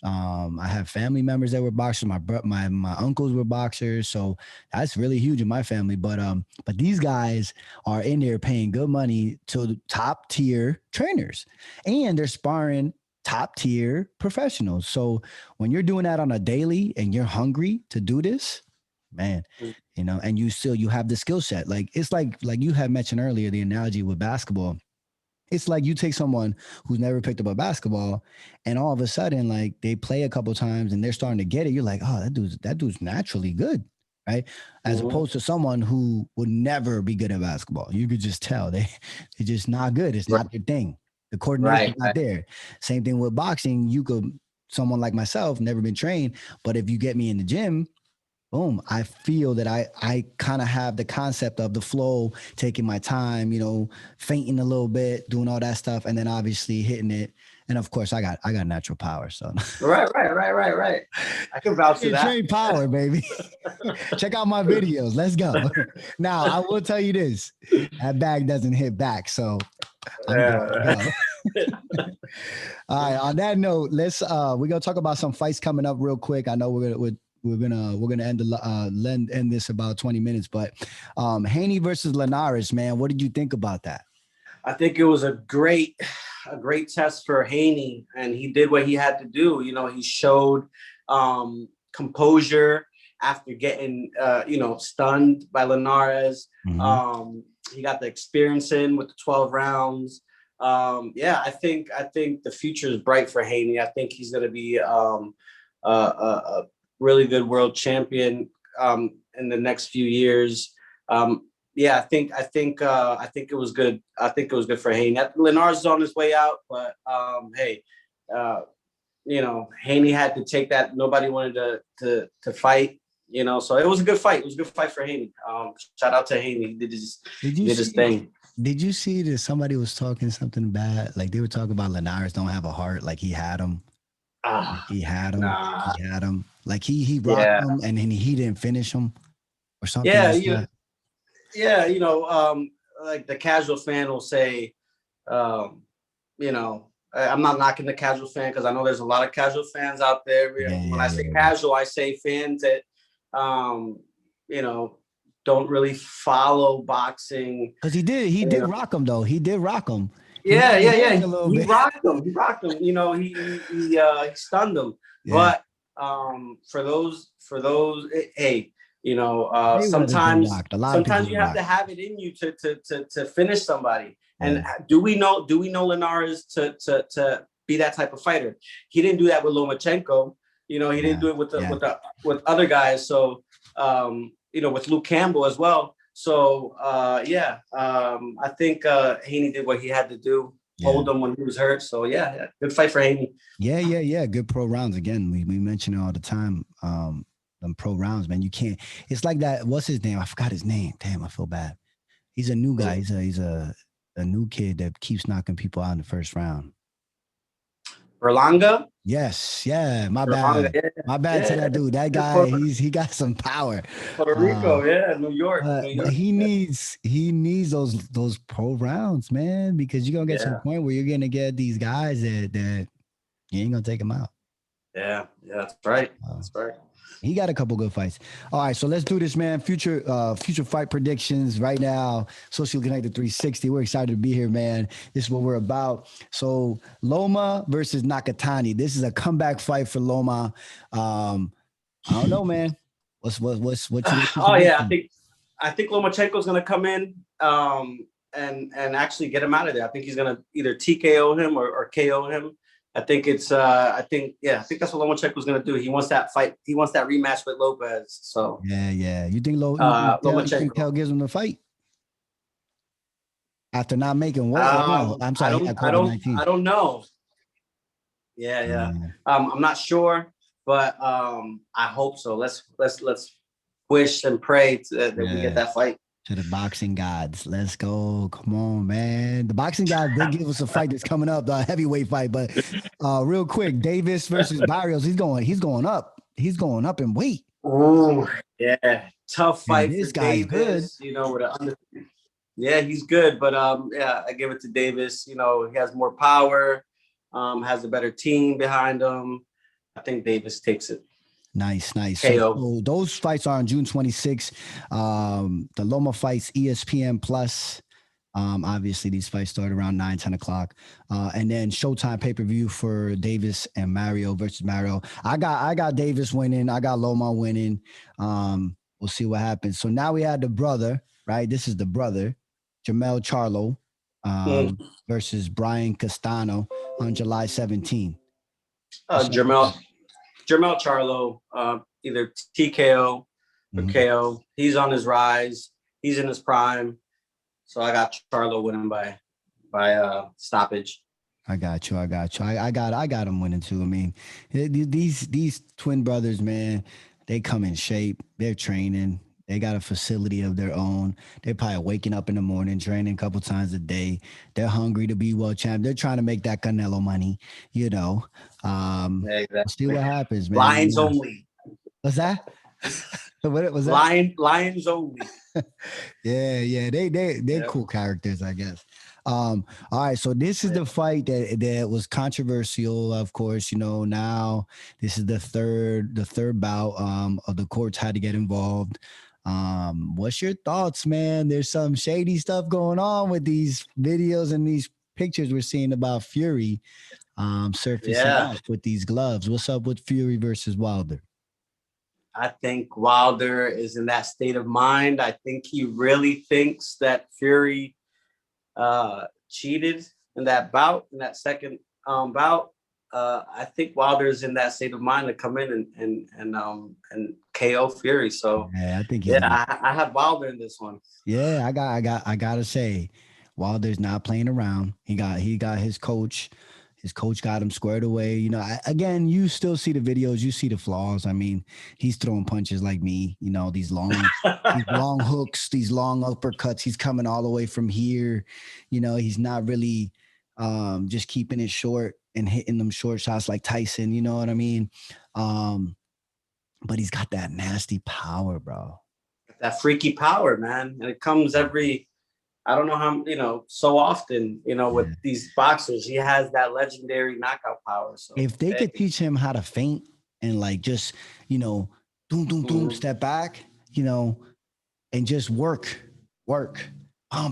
I have family members that were boxers. My uncles were boxers. So that's really huge in my family. But these guys are in there paying good money to top tier trainers, and they're sparring top tier professionals. So when you're doing that on a daily and you're hungry to do this, man, you know, and you have the skill set. Like, it's like you had mentioned earlier, the analogy with basketball. It's like you take someone who's never picked up a basketball, and all of a sudden, like, they play a couple times and they're starting to get it. You're like, oh, that dude's naturally good, right? As opposed to someone who would never be good at basketball. You could just tell they're just not good. It's not their thing. The coordination's not there. Same thing with boxing. Someone like myself, never been trained, but if you get me in the gym, boom, I feel that I kind of have the concept of the flow, taking my time, you know, fainting a little bit, doing all that stuff, and then obviously hitting it. And of course, I got natural power. So Right. I can vouch for hey, that. train power, baby. Check out my videos. Let's go. Now, I will tell you this: that bag doesn't hit back, so I'm good to Yeah. go. All right. On that note, let's we're gonna talk about some fights coming up real quick. I know we're gonna end this about 20 minutes, but Haney versus Linares, man, what did you think about that? I think it was a great test for Haney, and he did what he had to do. You know, he showed composure after getting stunned by Linares. Mm-hmm. He got the experience in with the 12 rounds. I think the future is bright for Haney. I think he's going to be a really good world champion in the next few years. I think it was good. I think it was good for Haney. Linares is on his way out, but hey, Haney had to take that. Nobody wanted to fight. So it was a good fight. It was a good fight for Haney. Shout out to Haney. He did his thing. Did you see that somebody was talking something bad? Like they were talking about Linares don't have a heart, like he had him. He had him. Nah. He had him. Like he rocked him and then he didn't finish him or something like that. Like the casual fan will say, I'm not knocking the casual fan because I know there's a lot of casual fans out there. When I say casual, I say fans that, don't really follow boxing. Because he did rock him though. He did rock him. Yeah. He rocked him. He stunned him. Yeah. But for those, hey, sometimes you have to have it in you to finish somebody. And do we know Linares to be that type of fighter? He didn't do that with Lomachenko. He didn't do it with other guys. So with Luke Campbell as well. So I think Haney did what he had to do. Hold him when he was hurt. So good fight for Haney. Yeah. Good pro rounds. Again, we mention it all the time. Them pro rounds, man. You can't. It's like that. What's his name? I forgot his name. Damn, I feel bad. He's a new guy. He's a new kid that keeps knocking people out in the first round. Berlanga? Yes, yeah. My bad. My bad to that dude. That guy, he got some power. Puerto Rico, New York. But he needs those pro rounds, man, because you're gonna get to a point where you're gonna get these guys that you ain't gonna take them out. Yeah, that's right. That's right. He got a couple good fights. All right, so let's do this, man. Future fight predictions right now. Socially Connected 360. We're excited to be here, man. This is what we're about. So Loma versus Nakatani. This is a comeback fight for Loma. I don't know, man. What's I think Lomachenko's gonna come in and actually get him out of there. I think he's gonna either TKO him or KO him. I think that's what Lomachenko was going to do. He wants that fight. He wants that rematch with Lopez. So yeah. You think Lomachenko gives him the fight after not making what? I'm sorry. I don't know. Yeah. I'm not sure, but I hope so. Let's wish and pray that we get that fight. To the boxing gods. Let's go. Come on, man. The boxing gods, they give us a fight that's coming up, the heavyweight fight. But real quick, Davis versus Barrios. He's going up. He's going up in weight. Oh, yeah. Tough fight for this guy's Davis. Good. He's good. But I give it to Davis. He has more power, has a better team behind him. I think Davis takes it. Nice. So those fights are on June 26th. The Loma fights, ESPN Plus. Obviously, these fights start around 9, 10 o'clock. And then Showtime pay-per-view for Davis and Mario versus Mario. I got Davis winning. I got Loma winning. We'll see what happens. So now we have the brother, right? This is the brother, Jamel Charlo versus Brian Castano on July 17th. Jamel Charlo, either TKO or KO. He's on his rise. He's in his prime. So I got Charlo winning by stoppage. I got you. I got him winning too. I mean, these twin brothers, man. They come in shape. They're training. They got a facility of their own. They're probably waking up in the morning, training a couple times a day. They're hungry to be world champ. They're trying to make that Canelo money, you know. Yeah, We'll see exactly. what happens, man. Lions only. What's that? What was that? Lions only. Yeah. They're Yep. cool characters, I guess. All right, so this is the fight that was controversial, of course. Now this is the third bout. Of the courts had to get involved. What's your thoughts, man? There's some shady stuff going on with these videos and these pictures we're seeing about Fury surfacing Yeah. up with these gloves. What's up with Fury versus Wilder? I think Wilder is in that state of mind. I think he really thinks that Fury cheated in that second bout. I think Wilder is in that state of mind to come in and KO Fury. So Yeah, I think he's yeah, gonna. I have Wilder in this one. Yeah, I gotta say, Wilder's not playing around. He got his coach. His coach got him squared away. Again, you still see the videos, you see the flaws. I mean, he's throwing punches like me. These long hooks, these long uppercuts. He's coming all the way from here. He's not really just keeping it short and hitting them short shots like Tyson. You know what I mean? But he's got that nasty power, bro. That freaky power, man, and it comes every. I don't know how so often with Yeah. these boxers, he has that legendary knockout power. So If they could teach him how to feint and like just, doom, doom, doom, step back, and just work, bump,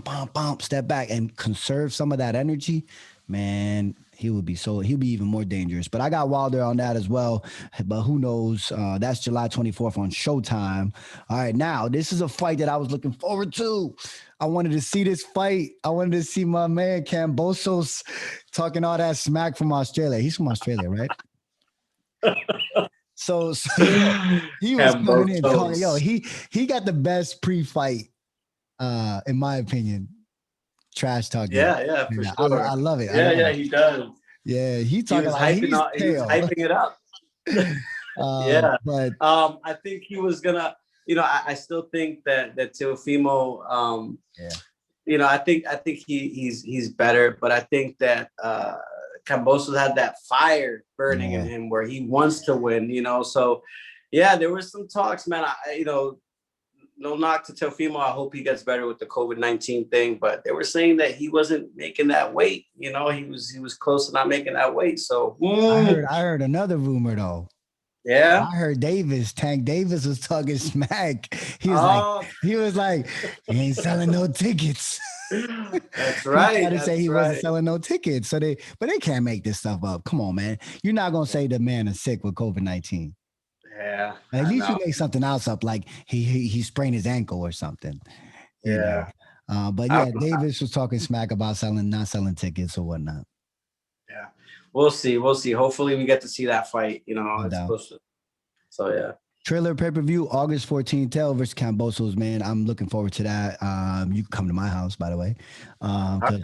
bump, bump, step back and conserve some of that energy, man, he'll be even more dangerous. But I got Wilder on that as well. But who knows? That's July 24th on Showtime. All right, now this is a fight that I was looking forward to. I wanted to see this fight. I wanted to see my man Kambosos talking all that smack from Australia. He's from Australia, right? So he was coming in talking. He got the best pre-fight, in my opinion. Trash talking. Yeah, for sure. I love it. Yeah, he does. Yeah, he He was like hyping it up. Yeah. But I think he was gonna. I still think that Teofimo. I think he's better, but I think that Kambosos had that fire burning in him where he wants to win. So yeah, there was some talks, man. No knock to Teofimo. I hope he gets better with the COVID-19 thing, but they were saying that he wasn't making that weight. He was close to not making that weight. So I heard another rumor though. Yeah, I heard Tank Davis was talking smack. He was like, he ain't selling no tickets. That's right. He tried to say he wasn't selling no tickets. But they can't make this stuff up. Come on, man. You're not gonna say the man is sick with COVID-19. Yeah. At least you make something else up, like he sprained his ankle or something. Yeah. But yeah, Davis was talking smack about not selling tickets or whatnot. Yeah. We'll see. Hopefully we get to see that fight. It's supposed to. So yeah. Trailer pay-per-view, August 14th, Tell versus Kambosos, man. I'm looking forward to that. You can come to my house, by the way. Because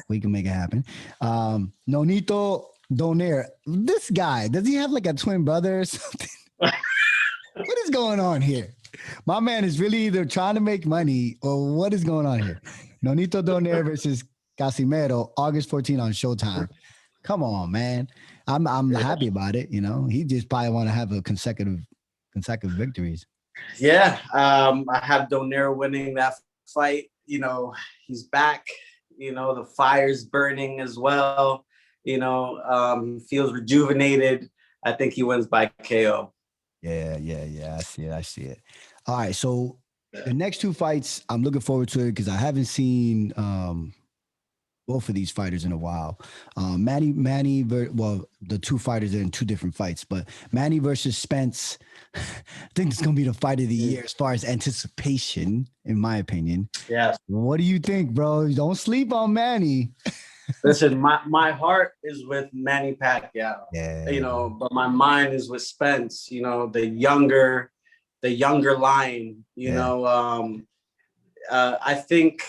we can make it happen. Nonito Donaire. This guy, does he have like a twin brother or something? What is going on here? My man is really either trying to make money or what is going on here? Nonito Donaire versus Casimero, August 14th on Showtime. Come on, man. I'm happy about it. He just probably want to have a consecutive victories. Yeah. I have Donaire winning that fight. He's back. The fire's burning as well. He feels rejuvenated. I think he wins by KO. Yeah. I see it. All right. So the next two fights, I'm looking forward to it because I haven't seen both of these fighters in a while. Manny, the two fighters are in two different fights, but Manny versus Spence, I think it's going to be the fight of the year as far as anticipation, in my opinion. Yeah. What do you think, bro? Don't sleep on Manny. Listen, my heart is with Manny Pacquiao. Yeah. But my mind is with Spence. The younger line. I think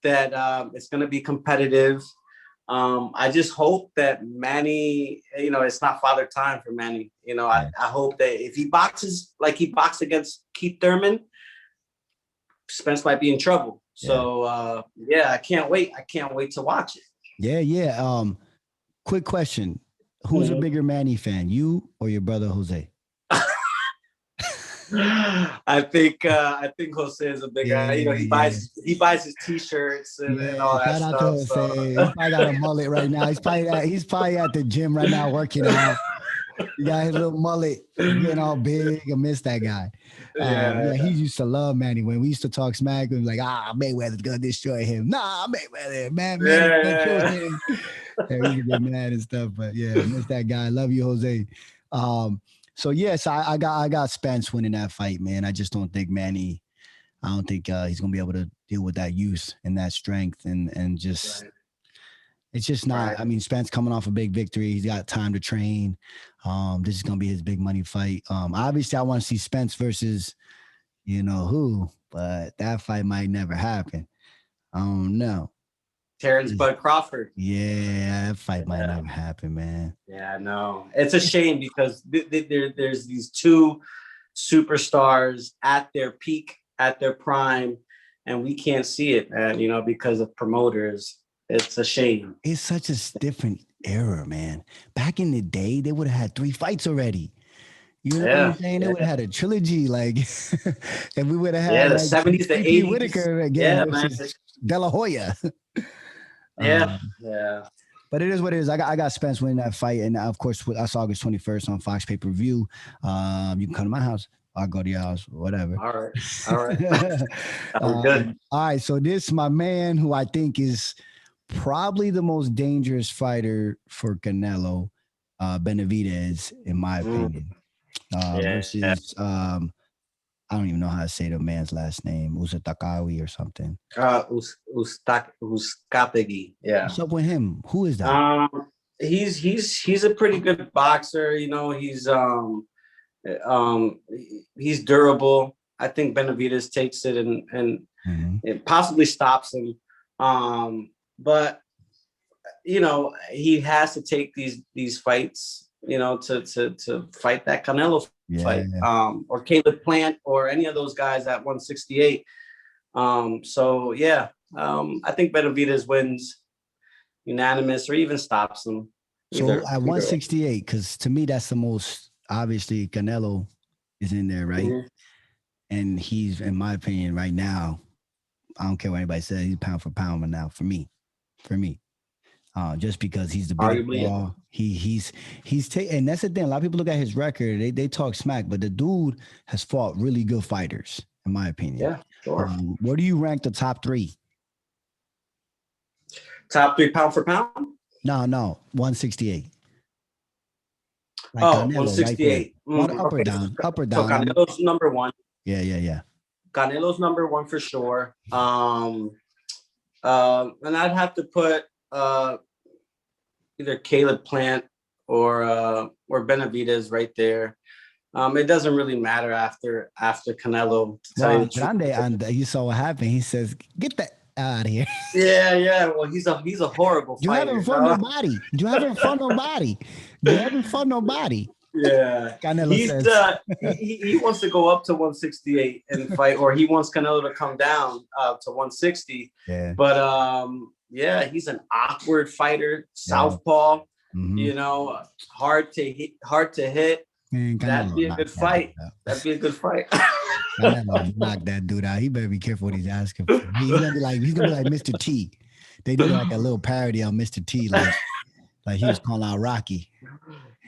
that it's going to be competitive. I just hope that Manny, it's not father time for Manny. I hope that if he boxes like he boxed against Keith Thurman, Spence might be in trouble. So I can't wait. I can't wait to watch it. Yeah. Quick question: who's a bigger Manny fan, you or your brother Jose? I think Jose is a big guy. He buys his t-shirts and all that shout out stuff. to Jose. So. He's probably got a mullet right now. He's probably at the gym right now working out. He got his little mullet getting all big. I miss that guy. He used to love Manny. When we used to talk smack, we was like, Mayweather's gonna destroy him. Nah, Mayweather, Manny's gonna kill him. We used to get mad and stuff, but I miss that guy. Love you, Jose. So yes, I got Spence winning that fight, man. I just don't think Manny. I don't think he's gonna be able to deal with that use and that strength and just. Right. It's just not. Right. I mean, Spence coming off a big victory. He's got time to train. This is gonna be his big money fight. Obviously, I want to see Spence versus, who, but that fight might never happen. I don't know. Terrence Bud Crawford. Yeah, that fight might never happen, man. Yeah, no, it's a shame because there's these two superstars at their peak, at their prime, and we can't see it, man. Because of promoters. It's a shame. It's such a different era, man. Back in the day, they would have had 3 fights already. You know what I'm saying? They would have had a trilogy, like, and we would have had the 70s, the 80s. Whitaker again versus De La Hoya. Yeah. But it is what it is. I got Spence winning that fight, and of course, that's August 21st on Fox pay-per-view. You can come to my house. I'll go to your house, whatever. All right. Good. All right. So this my man, who I think is probably the most dangerous fighter for Canelo, Benavidez, in my opinion. Versus I don't even know how to say the man's last name, Uzatakawi or something. Uzcategui. Yeah. What's up with him? Who is that? He's a pretty good boxer. He's durable. I think Benavidez takes it and it possibly stops him. But he has to take these fights, to fight that Canelo fight, or Caleb Plant or any of those guys at 168. I think Benavidez wins unanimous or even stops him. So at 168, because to me that's the most obviously Canelo is in there, right? Mm-hmm. And he's, in my opinion, right now, I don't care what anybody says, he's pound for pound now for me. Just because he's the big ball. He's and that's the thing. A lot of people look at his record, they talk smack, but the dude has fought really good fighters, in my opinion. Yeah, sure. Where do you rank the top 3? Top 3 pound for pound? No, 168. Like Canelo, 168. Right up or down? Up or down? So Canelo's number 1. Yeah. Canelo's number 1 for sure. And I'd have to put either Caleb Plant or Benavidez right there. It doesn't really matter after Canelo. Grande, you saw what happened. He says, "Get that out of here." Yeah. Well, he's a horrible fighter. You haven't fought nobody. You haven't fought nobody. Yeah, Canelo he wants to go up to 168 and fight, or he wants Canelo to come down to 160. Yeah, but he's an awkward fighter, southpaw. Mm-hmm. Hard to hit. Man, that'd be a good fight. That'd be a good fight. Canelo knock that dude out. He better be careful what he's asking for. He's gonna be like Mr. T. They did like a little parody on Mr. T, like he was calling out Rocky.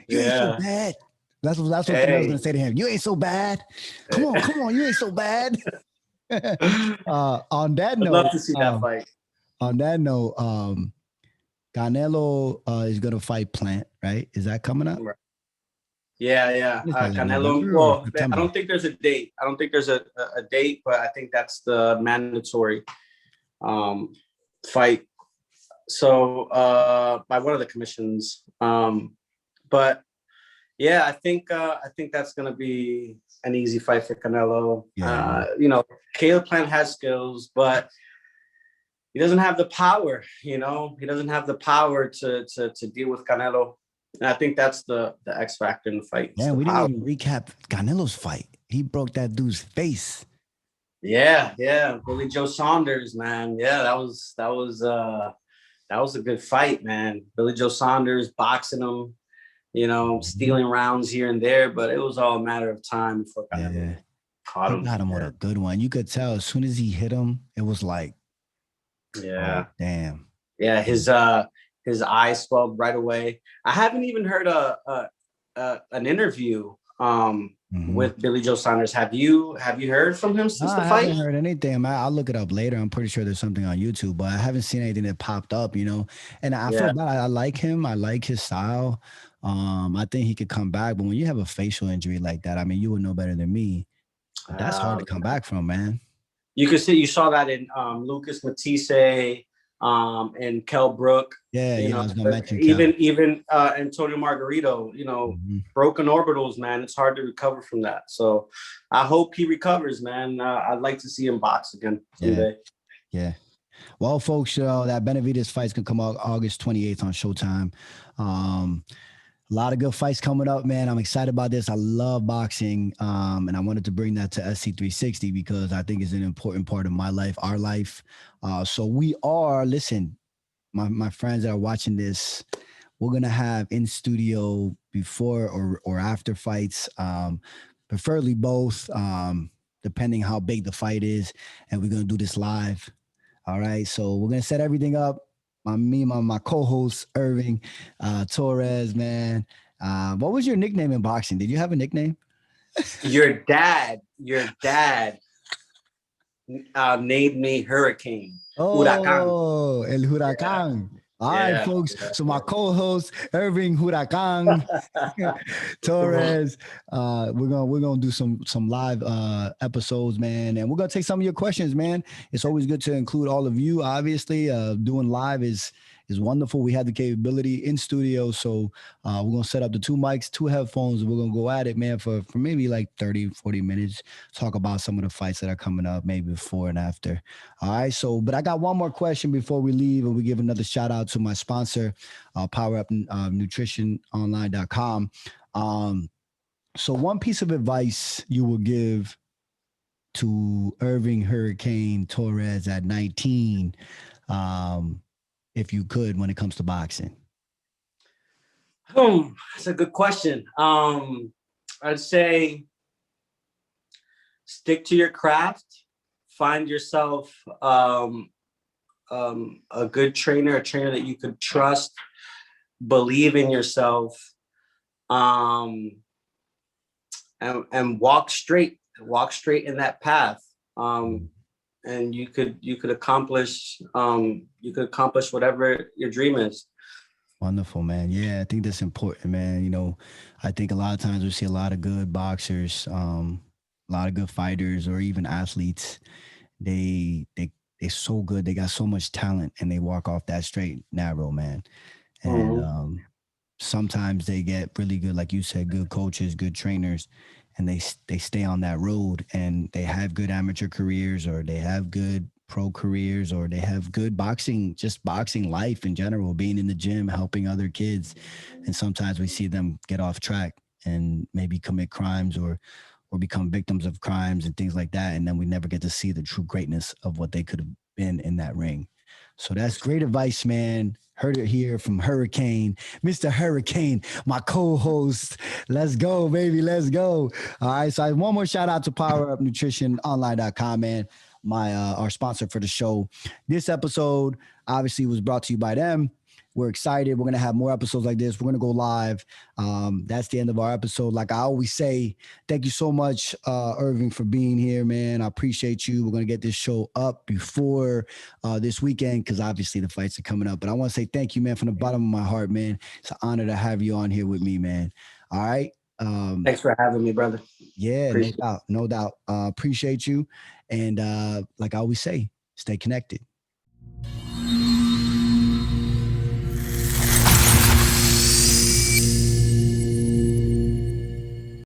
You ain't so bad. That's what Canelo's gonna say to him. You ain't so bad. Come on, you ain't so bad. On that note, I'd love to see that fight. On that note, Canelo is gonna fight Plant, right? Is that coming up? Yeah. Canelo. Well, I don't think there's a date. I don't think there's a date, but I think that's the mandatory fight. So by one of the commissions. But yeah, I think that's gonna be an easy fight for Canelo. Caleb Plant has skills, but he doesn't have the power, you know. He doesn't have the power to deal with Canelo. And I think that's the X factor in the fight. It's Man, the we didn't power. even recap Canelo's fight. He broke that dude's face. Yeah, yeah. Billy Joe Saunders, man. Yeah, that was a good fight, man. Billy Joe Saunders boxing him, you know, stealing rounds here and there, but it was all a matter of time before Canelo caught He him. got him with a good one. You could tell as soon as he hit him, it was like, Yeah. oh, damn. Yeah, his eyes swelled right away. I haven't even heard an interview with Billy Joe Saunders. Have you heard from him since No, the I fight? haven't heard anything. I'll look it up later. I'm pretty sure there's something on YouTube, but I haven't seen anything that popped up, you know. And I feel bad. I like him. I like his style. I think he could come back. But when you have a facial injury like that, I mean, you would know better than me. But that's hard to come back from, man. You could see you saw that in Lucas Matisse and Kell Brook. Yeah, you know, I was gonna mention even Antonio Margarito, you know, broken orbitals, man. It's hard to recover from that. So I hope he recovers, man. I'd like to see him box again someday. Yeah. Well, folks, that Benavidez fight's gonna come out August 28th on Showtime. A lot of good fights coming up, man. I'm excited about this. I love boxing, and I wanted to bring that to SC360 because I think it's an important part of my life, our life. So we are, listen, my friends that are watching this, we're gonna have in studio before or after fights, preferably both, depending how big the fight is, and we're gonna do this live. All right, so we're gonna set everything up. My co-host Irving Torres, man. What was your nickname in boxing? Did you have a nickname? Your dad named me Hurricane. Oh, El Huracán. All right, folks. So my co-host Irving Huracan Torres. We're gonna do some live episodes, man, and we're gonna take some of your questions, man. It's always good to include all of you. Obviously, doing live is wonderful. We have the capability in studio, so we're gonna set up the 2 mics, 2 headphones, and we're gonna go at it, man, for maybe like 30, 40 minutes. Talk about some of the fights that are coming up, maybe before and after. All right, so but I got one more question before we leave, and we give another shout out to my sponsor, Power Up Nutrition Online.com. So one piece of advice you will give to Irving Hurricane Torres at 19, if you could, when it comes to boxing? That's a good question. I'd say stick to your craft, find yourself a good trainer, a trainer that you could trust, believe in yourself, and walk straight in that path. And you could accomplish whatever your dream is. Wonderful, man. Yeah, I think that's important, man. You know, I think a lot of times we see a lot of good boxers, a lot of good fighters, or even athletes. They're so good. They got so much talent, and they walk off that straight narrow, man. And sometimes they get really good, like you said, good coaches, good trainers, and they stay on that road, and they have good amateur careers, or they have good pro careers, or they have good boxing, just boxing life in general, being in the gym, helping other kids. And sometimes we see them get off track and maybe commit crimes or become victims of crimes and things like that. And then we never get to see the true greatness of what they could have been in that ring. So that's great advice, man. Heard it here from Hurricane, Mr. Hurricane, my co-host. Let's go, baby. Let's go. All right. So one more shout out to PowerUpNutritionOnline.com, man. Our sponsor for the show. This episode obviously was brought to you by them. We're excited. We're going to have more episodes like this. We're going to go live. That's the end of our episode. Like I always say, thank you so much, Irving, for being here, man. I appreciate you. We're going to get this show up before this weekend because obviously the fights are coming up. But I want to say thank you, man, from the bottom of my heart, man. It's an honor to have you on here with me, man. All right. Thanks for having me, brother. Yeah, no doubt. Appreciate you. And like I always say, stay connected.